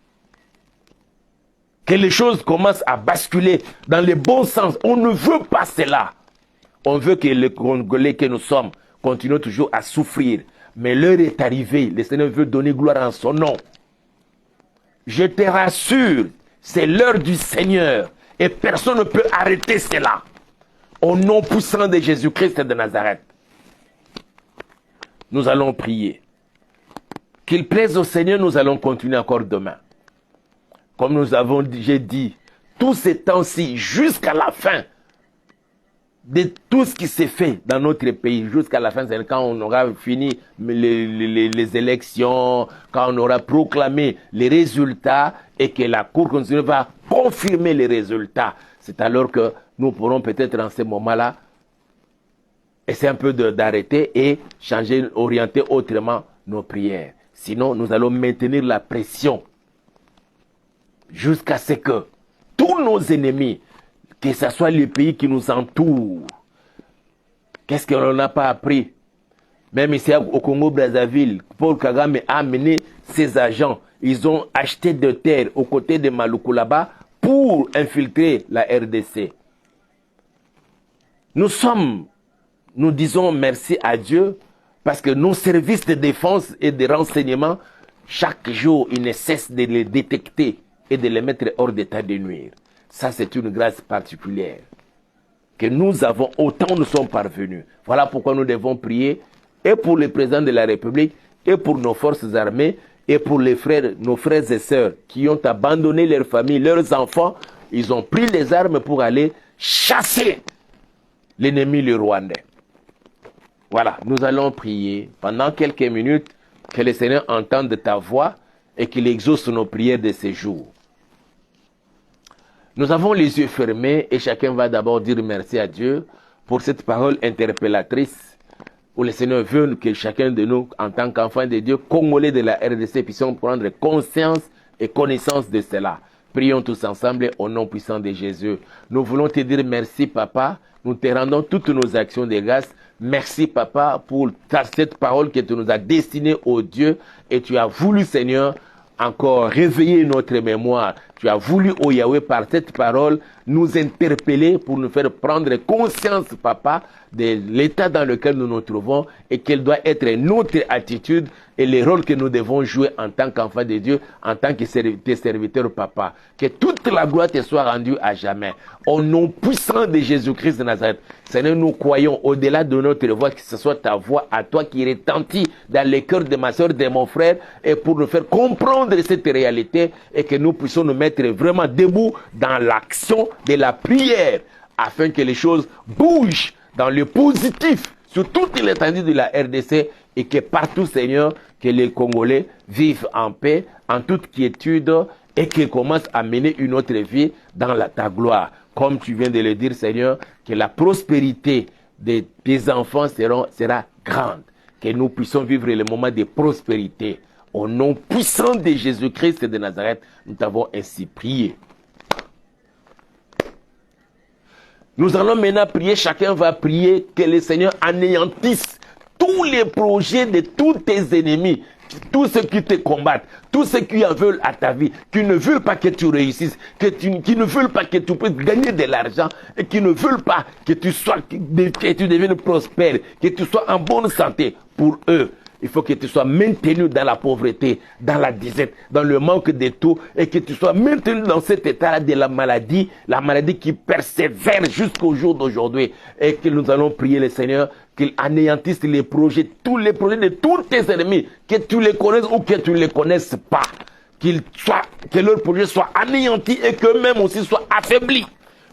Que les choses commencent à basculer dans le bon sens. On ne veut pas cela. On veut que les Congolais que nous sommes continuent toujours à souffrir. Mais l'heure est arrivée. Le Seigneur veut donner gloire en son nom. Je te rassure, c'est l'heure du Seigneur. Et personne ne peut arrêter cela. Au nom puissant de Jésus-Christ de Nazareth. Nous allons prier. Qu'il plaise au Seigneur, nous allons continuer encore demain. Comme nous avons dit, tous ces temps-ci, jusqu'à la fin de tout ce qui s'est fait dans notre pays, jusqu'à la fin, c'est quand on aura fini les élections, quand on aura proclamé les résultats et que la Cour constitutionnelle va confirmer les résultats. C'est alors que nous pourrons peut-être en ce moment-là essayer un peu d'arrêter et changer, orienter autrement nos prières. Sinon, nous allons maintenir la pression jusqu'à ce que tous nos ennemis, que ce soit les pays qui nous entourent, qu'est-ce qu'on n'a pas appris? Même ici au Congo-Brazzaville, Paul Kagame a amené ses agents. Ils ont acheté de terre aux côtés de Maluku là-bas pour infiltrer la RDC. Nous disons merci à Dieu parce que nos services de défense et de renseignement, chaque jour, ils ne cessent de les détecter et de les mettre hors d'état de nuire. Ça, c'est une grâce particulière que nous avons, autant nous sommes parvenus. Voilà pourquoi nous devons prier et pour le président de la République et pour nos forces armées et pour nos frères et sœurs qui ont abandonné leurs familles, leurs enfants. Ils ont pris les armes pour aller chasser l'ennemi, le Rwandais. Voilà, nous allons prier pendant quelques minutes que le Seigneur entende ta voix et qu'il exauce nos prières de ces jours. Nous avons les yeux fermés et chacun va d'abord dire merci à Dieu pour cette parole interpellatrice où le Seigneur veut que chacun de nous, en tant qu'enfants de Dieu, Congolais de la RDC, puissions prendre conscience et connaissance de cela. Prions tous ensemble au nom puissant de Jésus. Nous voulons te dire merci, Papa. Nous te rendons toutes nos actions de grâce. Merci, Papa, pour cette parole que tu nous as destinée au Dieu. Et tu as voulu, Seigneur, encore réveiller notre mémoire. Tu as voulu, ô Yahweh, par cette parole, nous interpeller pour nous faire prendre conscience, Papa, de l'état dans lequel nous nous trouvons et quelle doit être notre attitude et le rôle que nous devons jouer en tant qu'enfants de Dieu, en tant que tes serviteurs, Papa. Que toute la gloire te soit rendue à jamais. Au nom puissant de Jésus-Christ de Nazareth, Seigneur, nous croyons au-delà de notre voix, que ce soit ta voix à toi qui retentit dans le cœur de ma soeur, de mon frère, et pour nous faire comprendre cette réalité et que nous puissions nous mettre vraiment debout dans l'action de la prière afin que les choses bougent dans le positif sur toute l'étendue de la RDC et que partout, Seigneur, que les Congolais vivent en paix, en toute quiétude et qu'ils commencent à mener une autre vie dans ta gloire. Comme tu viens de le dire, Seigneur, que la prospérité de tes enfants sera grande, que nous puissions vivre le moment de prospérité. Au nom puissant de Jésus-Christ de Nazareth, nous t'avons ainsi prié. Nous allons maintenant prier, chacun va prier que le Seigneur anéantisse tous les projets de tous tes ennemis, tous ceux qui te combattent, tous ceux qui en veulent à ta vie, qui ne veulent pas que tu réussisses, qui ne veulent pas que tu puisses gagner de l'argent, et qui ne veulent pas que tu deviennes prospère, que tu sois en bonne santé. Pour eux, il faut que tu sois maintenu dans la pauvreté, dans la disette, dans le manque de tout, et que tu sois maintenu dans cet état-là de la maladie qui persévère jusqu'au jour d'aujourd'hui. Et que nous allons prier le Seigneur qu'il anéantisse tous les projets de tous tes ennemis, que tu les connaisses ou que tu ne les connaisses pas. que leur projet soit anéanti et qu'eux-mêmes aussi soient affaiblis.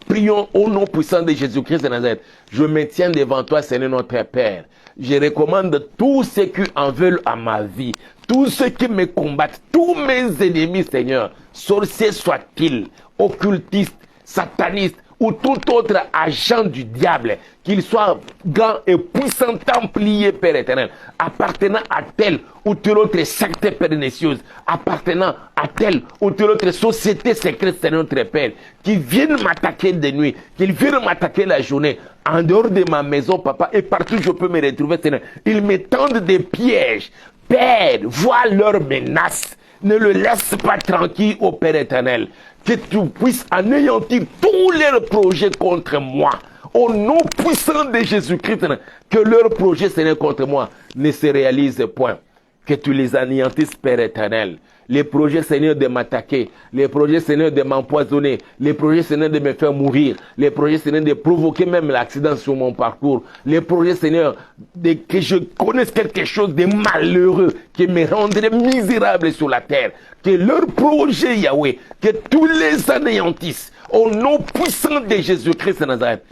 Prions au nom puissant de Jésus-Christ de Nazareth. Je me tiens devant toi, Seigneur notre Père. Je recommande tous ceux qui en veulent à ma vie, tous ceux qui me combattent, tous mes ennemis, Seigneur, sorciers soient-ils, occultistes, satanistes, ou tout autre agent du diable, qu'il soit grand et puissant templier, Père éternel, appartenant à telle ou telle autre secte pernicieuse, appartenant à telle ou telle autre société secrète, Seigneur notre Père, qui viennent m'attaquer de nuit, qu'ils viennent m'attaquer la journée, en dehors de ma maison, Papa, et partout je peux me retrouver, Seigneur. Ils me tendent des pièges. Père, vois leurs menaces. Ne le laisse pas tranquille, ô Père éternel. Que tu puisses anéantir tous leurs projets contre moi. Au nom puissant de Jésus-Christ, que leurs projets, Seigneur, contre moi ne se réalisent point. Que tu les anéantisses, Père éternel. Les projets, Seigneur, de m'attaquer. Les projets, Seigneur, de m'empoisonner. Les projets, Seigneur, de me faire mourir. Les projets, Seigneur, de provoquer même l'accident sur mon parcours. Les projets, Seigneur, que je connaisse quelque chose de malheureux qui me rendrait misérable sur la terre. Que leurs projets, Yahweh, que tous les anéantissent. Au nom puissant de Jésus-Christ de Nazareth.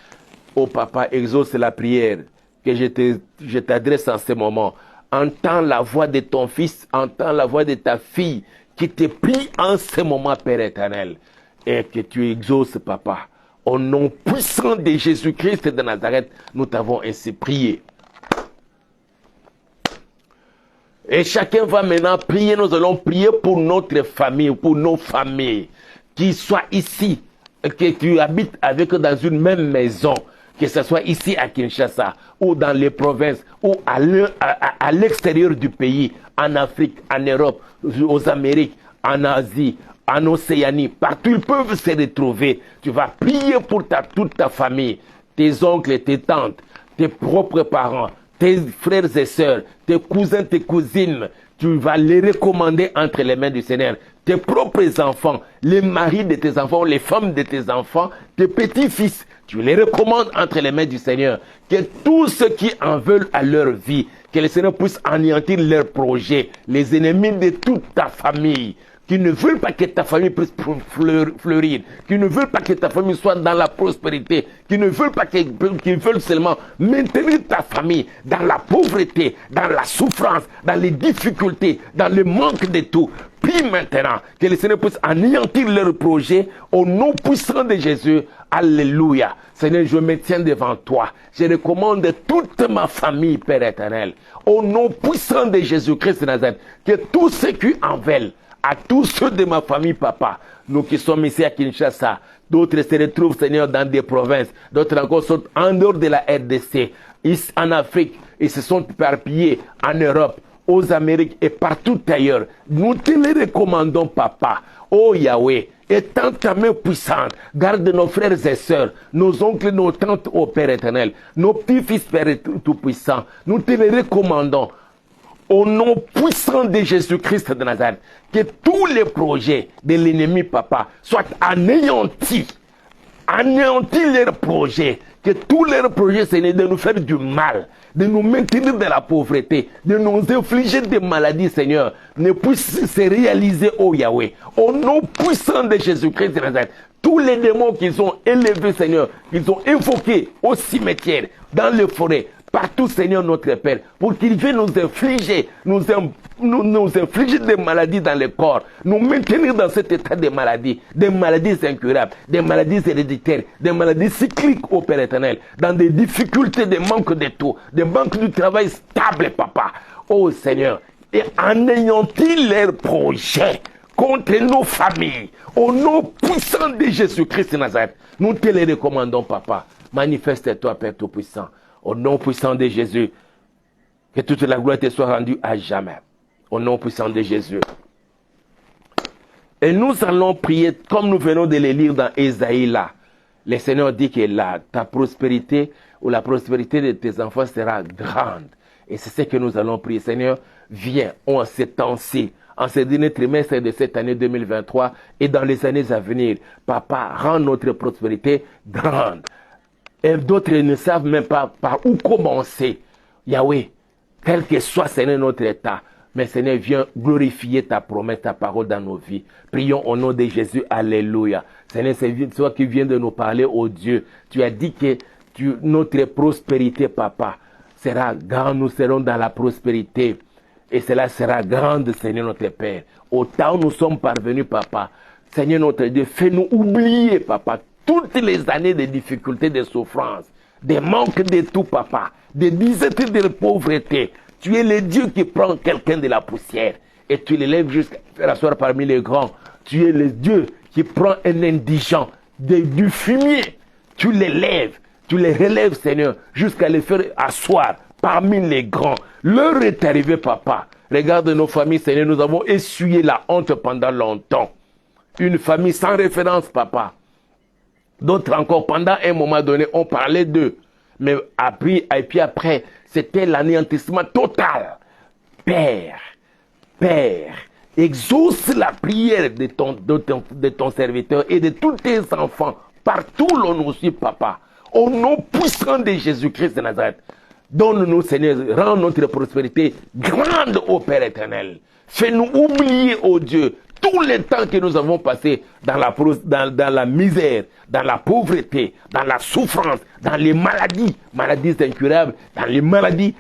Oh Papa, exauce la prière que je t'adresse en ce moment. Entends la voix de ton fils, entends la voix de ta fille qui te prie en ce moment, Père éternel. Et que tu exauces, Papa. Au nom puissant de Jésus-Christ de Nazareth, nous t'avons ainsi prié. Et chacun va maintenant prier, nous allons prier pour notre famille, pour nos familles, qui soient ici, que tu habites avec eux dans une même maison. Que ce soit ici à Kinshasa, ou dans les provinces, ou à l'extérieur du pays, en Afrique, en Europe, aux Amériques, en Asie, en Océanie, partout ils peuvent se retrouver. Tu vas prier pour toute ta famille, tes oncles et tes tantes, tes propres parents, tes frères et sœurs, tes cousins, tes cousines. Tu vas les recommander entre les mains du Seigneur. Tes propres enfants, les maris de tes enfants, les femmes de tes enfants, tes petits-fils. Tu les recommandes entre les mains du Seigneur. Que tous ceux qui en veulent à leur vie, que le Seigneur puisse anéantir leurs projets, les ennemis de toute ta famille, qui ne veulent pas que ta famille puisse fleurir, qui ne veulent pas que ta famille soit dans la prospérité, qui ne veulent pas qu'ils veulent seulement maintenir ta famille dans la pauvreté, dans la souffrance, dans les difficultés, dans le manque de tout. Prie maintenant que le Seigneur puisse anéantir leurs projets au nom puissant de Jésus. Alléluia. Seigneur, je me tiens devant toi. Je recommande toute ma famille, Père éternel. Au nom puissant de Jésus-Christ de Nazareth, que tous ceux qui en veulent, à tous ceux de ma famille, Papa, nous qui sommes ici à Kinshasa, d'autres se retrouvent, Seigneur, dans des provinces, d'autres encore sont en dehors de la RDC, ici en Afrique, ils se sont éparpillés en Europe, aux Amériques et partout ailleurs. Nous te les recommandons, Papa. Oh Yahweh, étends ta main puissante, garde nos frères et sœurs, nos oncles, nos tantes, ô Père éternel, nos petits-fils, Père tout-puissant. Nous te les recommandons. Au nom puissant de Jésus-Christ de Nazareth, que tous les projets de l'ennemi, Papa, soient anéantis. Anéantis leurs projets. Que tous leurs projets, Seigneur, de nous faire du mal, de nous maintenir dans la pauvreté, de nous infliger des maladies, Seigneur, ne puissent se réaliser, oh Yahweh. Au nom puissant de Jésus-Christ de Nazareth, tous les démons qu'ils ont élevés, Seigneur, qu'ils ont invoqués au cimetière, dans les forêts, partout, Seigneur notre Père, pour qu'ils viennent nous infliger, nous infliger des maladies dans le corps, nous maintenir dans cet état de maladie, des maladies incurables, des maladies héréditaires, des maladies cycliques, ô Père éternel, dans des difficultés, des manques de tout, des manques du travail stable, Papa. Ô Seigneur, et anéantis leurs projets contre nos familles, au nom puissant de Jésus-Christ de Nazareth. Nous te les recommandons, Papa. Manifeste-toi, Père Tout-Puissant. Au nom puissant de Jésus, que toute la gloire te soit rendue à jamais. Au nom puissant de Jésus. Et nous allons prier comme nous venons de le lire dans Ésaïe là. Le Seigneur dit que là, ta prospérité ou la prospérité de tes enfants sera grande. Et c'est ce que nous allons prier. Seigneur, viens en ces temps-ci, en ce dernier trimestre de cette année 2023 et dans les années à venir. Papa, rends notre prospérité grande. Et d'autres ne savent même pas par où commencer. Yahweh, quel que soit, Seigneur, notre état, Mais Seigneur, viens glorifier ta promesse, ta parole dans nos vies. Prions au nom de Jésus. Alléluia. Seigneur, c'est toi qui viens de nous parler, oh Dieu. Tu as dit que notre prospérité, papa, sera grande. Nous serons dans la prospérité. Et cela sera grande, Seigneur notre Père. Autant nous sommes parvenus, papa. Seigneur notre Dieu, fais-nous oublier, papa, toutes les années de difficultés, de souffrances, des manques de tout, papa, des dizaines de pauvreté. Tu es le Dieu qui prend quelqu'un de la poussière et tu l'élèves jusqu'à faire asseoir parmi les grands. Tu es le Dieu qui prend un indigent du fumier. Tu l'élèves, tu les relèves, Seigneur, jusqu'à les faire asseoir parmi les grands. L'heure est arrivée, papa. Regarde nos familles, Seigneur, nous avons essuyé la honte pendant longtemps. Une famille sans référence, papa. D'autres encore, pendant un moment donné, on parlait d'eux. Mais et puis après, c'était l'anéantissement total. Père, exauce la prière de ton serviteur et de tous tes enfants. Partout l'on nous suit, papa. Au nom puissant de Jésus-Christ de Nazareth. Donne-nous, Seigneur, rends notre prospérité grande, ô Père éternel. Fais-nous oublier, ô Dieu, tous les temps que nous avons passés dans la misère, dans la pauvreté, dans la souffrance, dans les maladies incurables, dans les maladies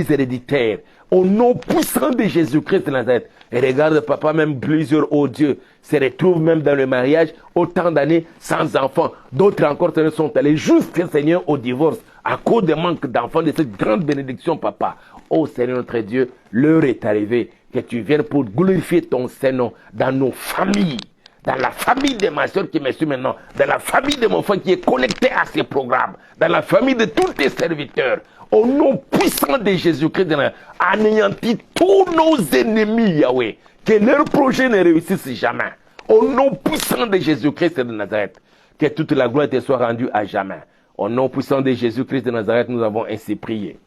héréditaires. Au nom puissant de Jésus-Christ de Nazareth. Et regarde, papa, même plusieurs, oh Dieu, se retrouvent même dans le mariage, autant d'années sans enfants. D'autres encore sont allés jusqu'à, Seigneur, au divorce, à cause du manque d'enfants, de cette grande bénédiction, papa. Oh Seigneur notre Dieu, l'heure est arrivée que tu viennes pour glorifier ton Saint-Nom dans nos familles, dans la famille de ma soeur qui me suit maintenant, dans la famille de mon frère qui est connecté à ces programmes, dans la famille de tous tes serviteurs. Au nom puissant de Jésus-Christ, anéantis tous nos ennemis, Yahweh, que leurs projets ne réussissent jamais. Au nom puissant de Jésus-Christ de Nazareth, que toute la gloire te soit rendue à jamais. Au nom puissant de Jésus-Christ de Nazareth, nous avons ainsi prié.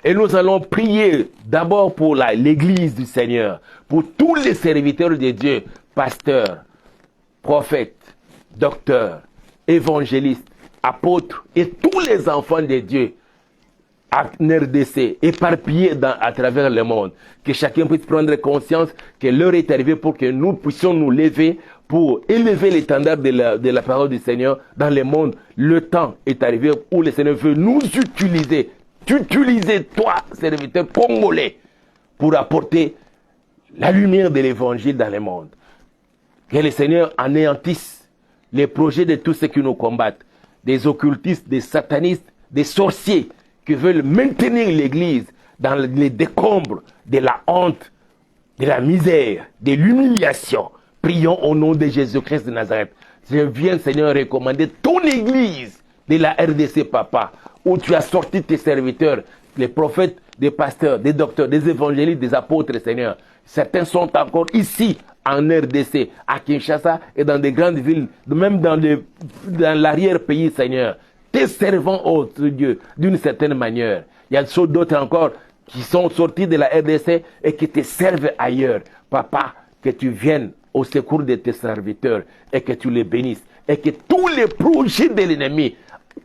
Et nous allons prier d'abord pour l'église du Seigneur, pour tous les serviteurs de Dieu, pasteurs, prophètes, docteurs, évangélistes, apôtres et tous les enfants de Dieu en RDC, éparpillés à travers le monde. Que chacun puisse prendre conscience que l'heure est arrivée pour que nous puissions nous lever pour élever l'étendard de la parole du Seigneur dans le monde. Le temps est arrivé où le Seigneur veut nous utiliser. Utiliser toi, serviteur congolais, pour apporter la lumière de l'évangile dans le monde. Que le Seigneur anéantisse les projets de tous ceux qui nous combattent, des occultistes, des satanistes, des sorciers qui veulent maintenir l'Église dans les décombres de la honte, de la misère, de l'humiliation. Prions au nom de Jésus-Christ de Nazareth. Je viens, Seigneur, recommander ton Église de la RDC, papa, où tu as sorti tes serviteurs, les prophètes, des pasteurs, des docteurs, des évangélistes, des apôtres, Seigneur. Certains sont encore ici, en RDC, à Kinshasa et dans des grandes villes, même dans l'arrière-pays, Seigneur. Tes servants, oh Dieu, d'une certaine manière. Il y a d'autres encore qui sont sortis de la RDC et qui te servent ailleurs. Papa, que tu viennes au secours de tes serviteurs et que tu les bénisses. Et que tous les projets de l'ennemi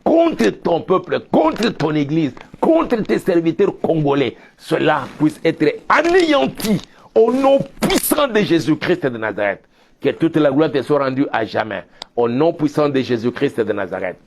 contre ton peuple, contre ton église, contre tes serviteurs congolais, cela puisse être anéanti au nom puissant de Jésus-Christ de Nazareth. Que toute la gloire te soit rendue à jamais. Au nom puissant de Jésus-Christ de Nazareth.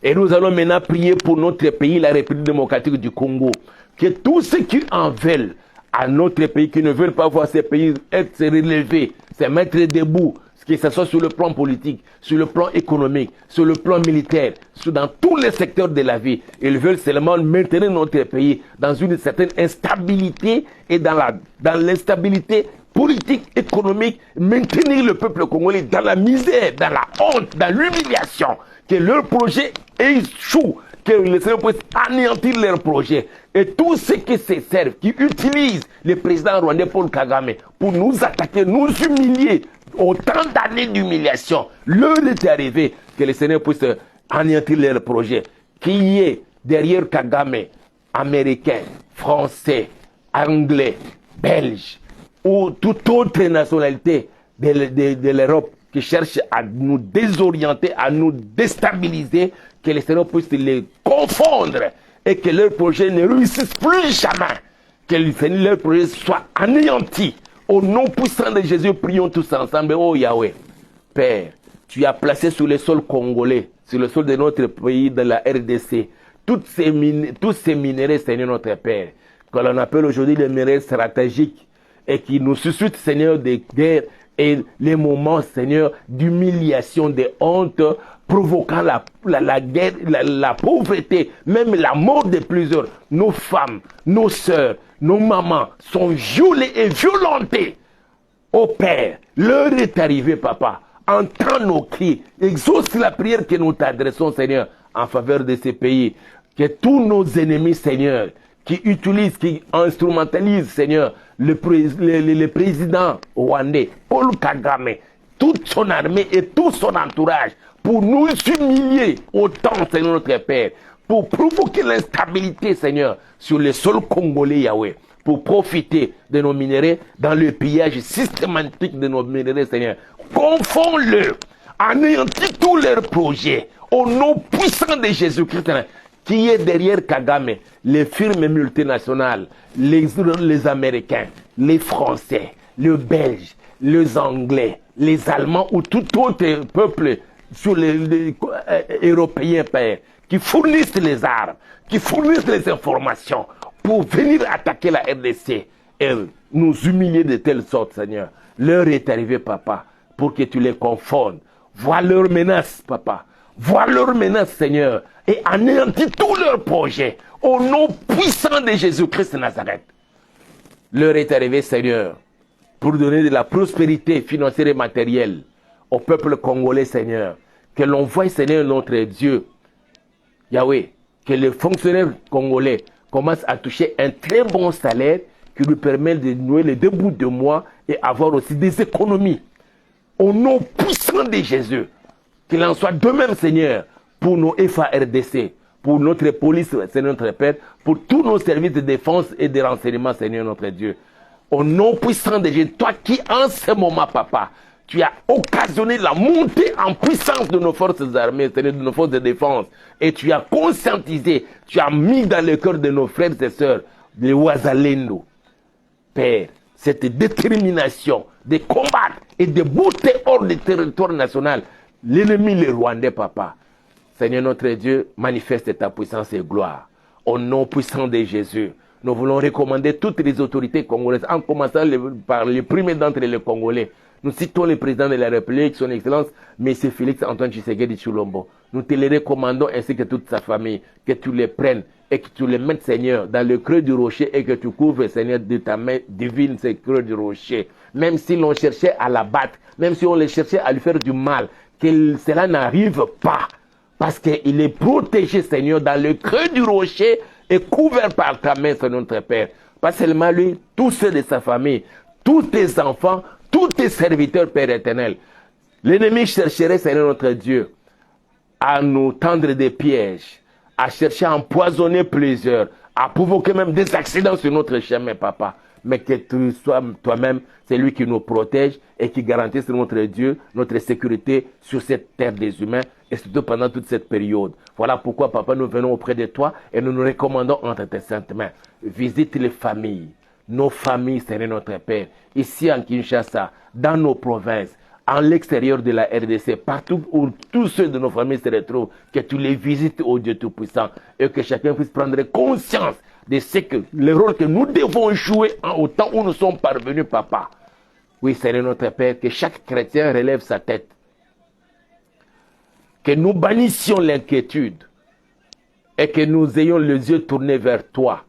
Et nous allons maintenant prier pour notre pays, la République démocratique du Congo. Que tous ceux qui en veulent à notre pays, qui ne veulent pas voir ces pays être relevés, se mettre debout, que ce soit sur le plan politique, sur le plan économique, sur le plan militaire, dans tous les secteurs de la vie. Ils veulent seulement maintenir notre pays dans une certaine instabilité et dans l'instabilité politique, économique, maintenir le peuple congolais dans la misère, dans la honte, dans l'humiliation. Que leur projet échoue, que le Seigneur puisse anéantir leur projet. Et tous ceux qui se servent, qui utilisent le président rwandais Paul Kagame pour nous attaquer, nous humilier, autant d'années d'humiliation, l'heure est arrivée que le Seigneur puisse anéantir leur projet. Qui est derrière Kagame, américain, français, anglais, belge, ou toute autre nationalité de l'Europe qui cherche à nous désorienter, à nous déstabiliser, que le Seigneur puisse les confondre et que leurs projets ne réussissent plus jamais. Que leurs projets soient anéantis. Au nom puissant de Jésus, prions tous ensemble. Oh Yahweh, Père, tu as placé sur le sol congolais, sur le sol de notre pays, de la RDC, tous ces minéraux, Seigneur notre Père, que l'on appelle aujourd'hui les minéraux stratégiques, et qui nous suscitent, Seigneur, des guerres et les moments, Seigneur, d'humiliation, de honte, provoquant la guerre, la pauvreté, même la mort de plusieurs. Nos femmes, nos sœurs, nos mamans sont violées et violentées. Ô Père, l'heure est arrivée, Papa. Entends nos cris, exauce la prière que nous t'adressons, Seigneur, en faveur de ces pays. Que tous nos ennemis, Seigneur, qui utilisent, qui instrumentalisent, Seigneur, le président rwandais, Paul Kagame, toute son armée et tout son entourage, pour nous humilier autant, Seigneur notre Père, pour provoquer l'instabilité, Seigneur, sur le sol congolais, Yahweh, pour profiter de nos minéraux dans le pillage systématique de nos minéraux, Seigneur. Confonds-le, anéantis tous leurs projets, au nom puissant de Jésus-Christ, qui est derrière Kagame, les firmes multinationales, les Américains, les Français, les Belges, les Anglais, les Allemands ou tout autre peuple sur les Européens, Père, qui fournissent les armes, qui fournissent les informations pour venir attaquer la RDC et nous humilier de telle sorte, Seigneur. L'heure est arrivée, Papa, pour que tu les confondes. Vois leurs menaces, Papa. Vois leurs menaces, Seigneur, et anéantis tous leurs projets au nom puissant de Jésus-Christ de Nazareth. L'heure est arrivée, Seigneur, pour donner de la prospérité financière et matérielle au peuple congolais, Seigneur. Que l'on voie, Seigneur, notre Dieu, Yahweh, que les fonctionnaires congolais commencent à toucher un très bon salaire qui lui permet de nouer les 2 bouts de mois et avoir aussi des économies. Au nom puissant de Jésus, qu'il en soit de même, Seigneur, pour nos FARDC, pour notre police, Seigneur notre Père, pour tous nos services de défense et de renseignement, Seigneur notre Dieu. Au nom puissant de Jésus, toi qui en ce moment, Papa, tu as occasionné la montée en puissance de nos forces armées, Seigneur, de nos forces de défense, et tu as conscientisé, tu as mis dans le cœur de nos frères et sœurs, les Wazalendo, Père, cette détermination de combattre et de bouter hors du territoire national l'ennemi, le Rwandais, Papa. Seigneur notre Dieu, manifeste ta puissance et gloire. Au nom puissant de Jésus, nous voulons recommander toutes les autorités congolaises, en commençant par les premiers d'entre les Congolais. Nous citons le président de la République, son Excellence, M. Félix Antoine Tshisekedi Tshilombo. Nous te les recommandons ainsi que toute sa famille, que tu les prennes et que tu les mettes, Seigneur, dans le creux du rocher et que tu couvres, Seigneur, de ta main divine, ce creux du rocher. Même si l'on cherchait à l'abattre, même si on les cherchait à lui faire du mal, que cela n'arrive pas. Parce qu'il est protégé, Seigneur, dans le creux du rocher et couvert par ta main, Seigneur notre Père. Pas seulement lui, tous ceux de sa famille, tous tes enfants, tous tes serviteurs, Père éternel. L'ennemi chercherait, Seigneur notre Dieu, à nous tendre des pièges, à chercher à empoisonner plusieurs, à provoquer même des accidents sur notre chemin, Papa. Mais que tu sois toi-même celui qui nous protège et qui garantisse notre Dieu, notre sécurité sur cette terre des humains et surtout pendant toute cette période. Voilà pourquoi, Papa, nous venons auprès de toi et nous nous recommandons entre tes saintes mains. Visite les familles, nos familles, Seigneur notre Père, ici en Kinshasa, dans nos provinces, en l'extérieur de la RDC, partout où tous ceux de nos familles se retrouvent, que tu les visites, ô Dieu Tout-Puissant, et que chacun puisse prendre conscience de ce que le rôle que nous devons jouer au temps où nous sommes parvenus, Papa. Oui, Seigneur notre Père, que chaque chrétien relève sa tête. Que nous bannissions l'inquiétude et que nous ayons les yeux tournés vers toi.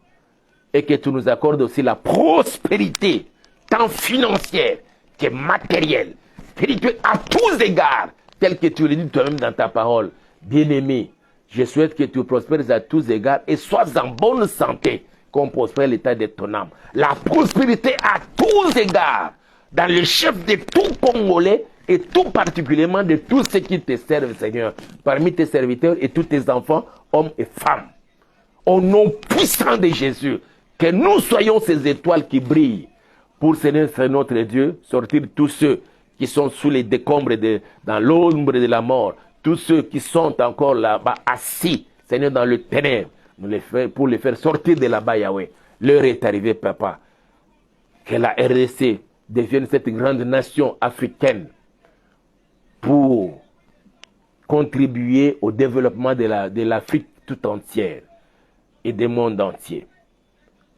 Et que tu nous accordes aussi la prospérité, tant financière que matérielle, spirituelle, à tous égards, tel que tu le dis toi-même dans ta parole. Bien-aimé, je souhaite que tu prospères à tous égards et sois en bonne santé, qu'on prospère l'état de ton âme. La prospérité à tous égards, dans le chef de tout Congolais et tout particulièrement de tous ceux qui te servent, Seigneur, parmi tes serviteurs et tous tes enfants, hommes et femmes. Au nom puissant de Jésus, que nous soyons ces étoiles qui brillent pour, Seigneur, notre Dieu, sortir tous ceux qui sont sous les décombres, dans l'ombre de la mort, tous ceux qui sont encore là-bas assis, Seigneur, dans le ténèbre, pour les faire sortir de là-bas, Yahweh. L'heure est arrivée, papa. Que la RDC devienne cette grande nation africaine pour contribuer au développement de l'Afrique tout entière et du monde entier.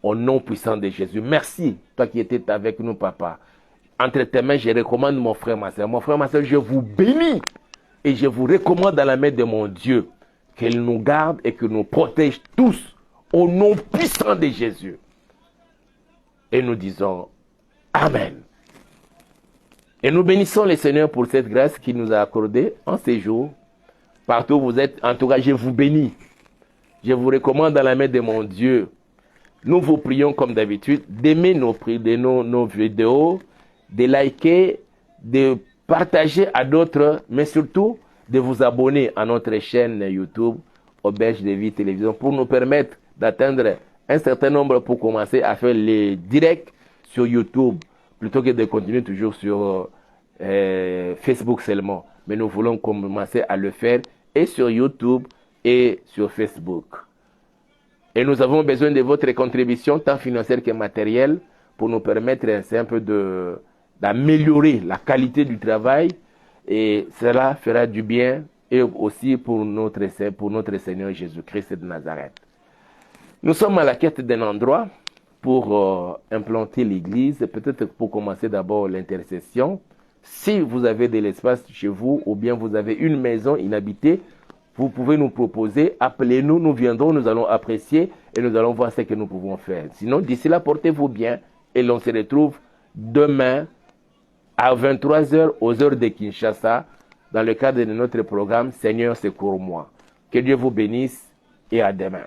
Au nom puissant de Jésus. Merci, toi qui étais avec nous, papa. Entre tes mains, je recommande mon frère, ma soeur. Mon frère, ma soeur, je vous bénis et je vous recommande dans la main de mon Dieu qu'il nous garde et qu'il nous protège tous au nom puissant de Jésus. Et nous disons Amen. Et nous bénissons le Seigneur pour cette grâce qu'il nous a accordée en ces jours. Partout où vous êtes, en tout cas, je vous bénis. Je vous recommande dans la main de mon Dieu. Nous vous prions comme d'habitude d'aimer nos vidéos, de liker, de partager à d'autres, mais surtout de vous abonner à notre chaîne YouTube Auberge de Vie Télévision pour nous permettre d'atteindre un certain nombre pour commencer à faire les directs sur YouTube plutôt que de continuer toujours sur Facebook seulement. Mais nous voulons commencer à le faire et sur YouTube et sur Facebook. Et nous avons besoin de votre contribution, tant financière que matérielle, pour nous permettre ainsi un peu d'améliorer la qualité du travail. Et cela fera du bien et aussi pour notre Seigneur Jésus-Christ de Nazareth. Nous sommes à la quête d'un endroit pour implanter l'église, peut-être pour commencer d'abord l'intercession. Si vous avez de l'espace chez vous ou bien vous avez une maison inhabitée, vous pouvez nous proposer, appelez-nous, nous viendrons, nous allons apprécier et nous allons voir ce que nous pouvons faire. Sinon, d'ici là, portez-vous bien et l'on se retrouve demain à 23 h aux heures de Kinshasa dans le cadre de notre programme Seigneur, secours-moi. Que Dieu vous bénisse et à demain.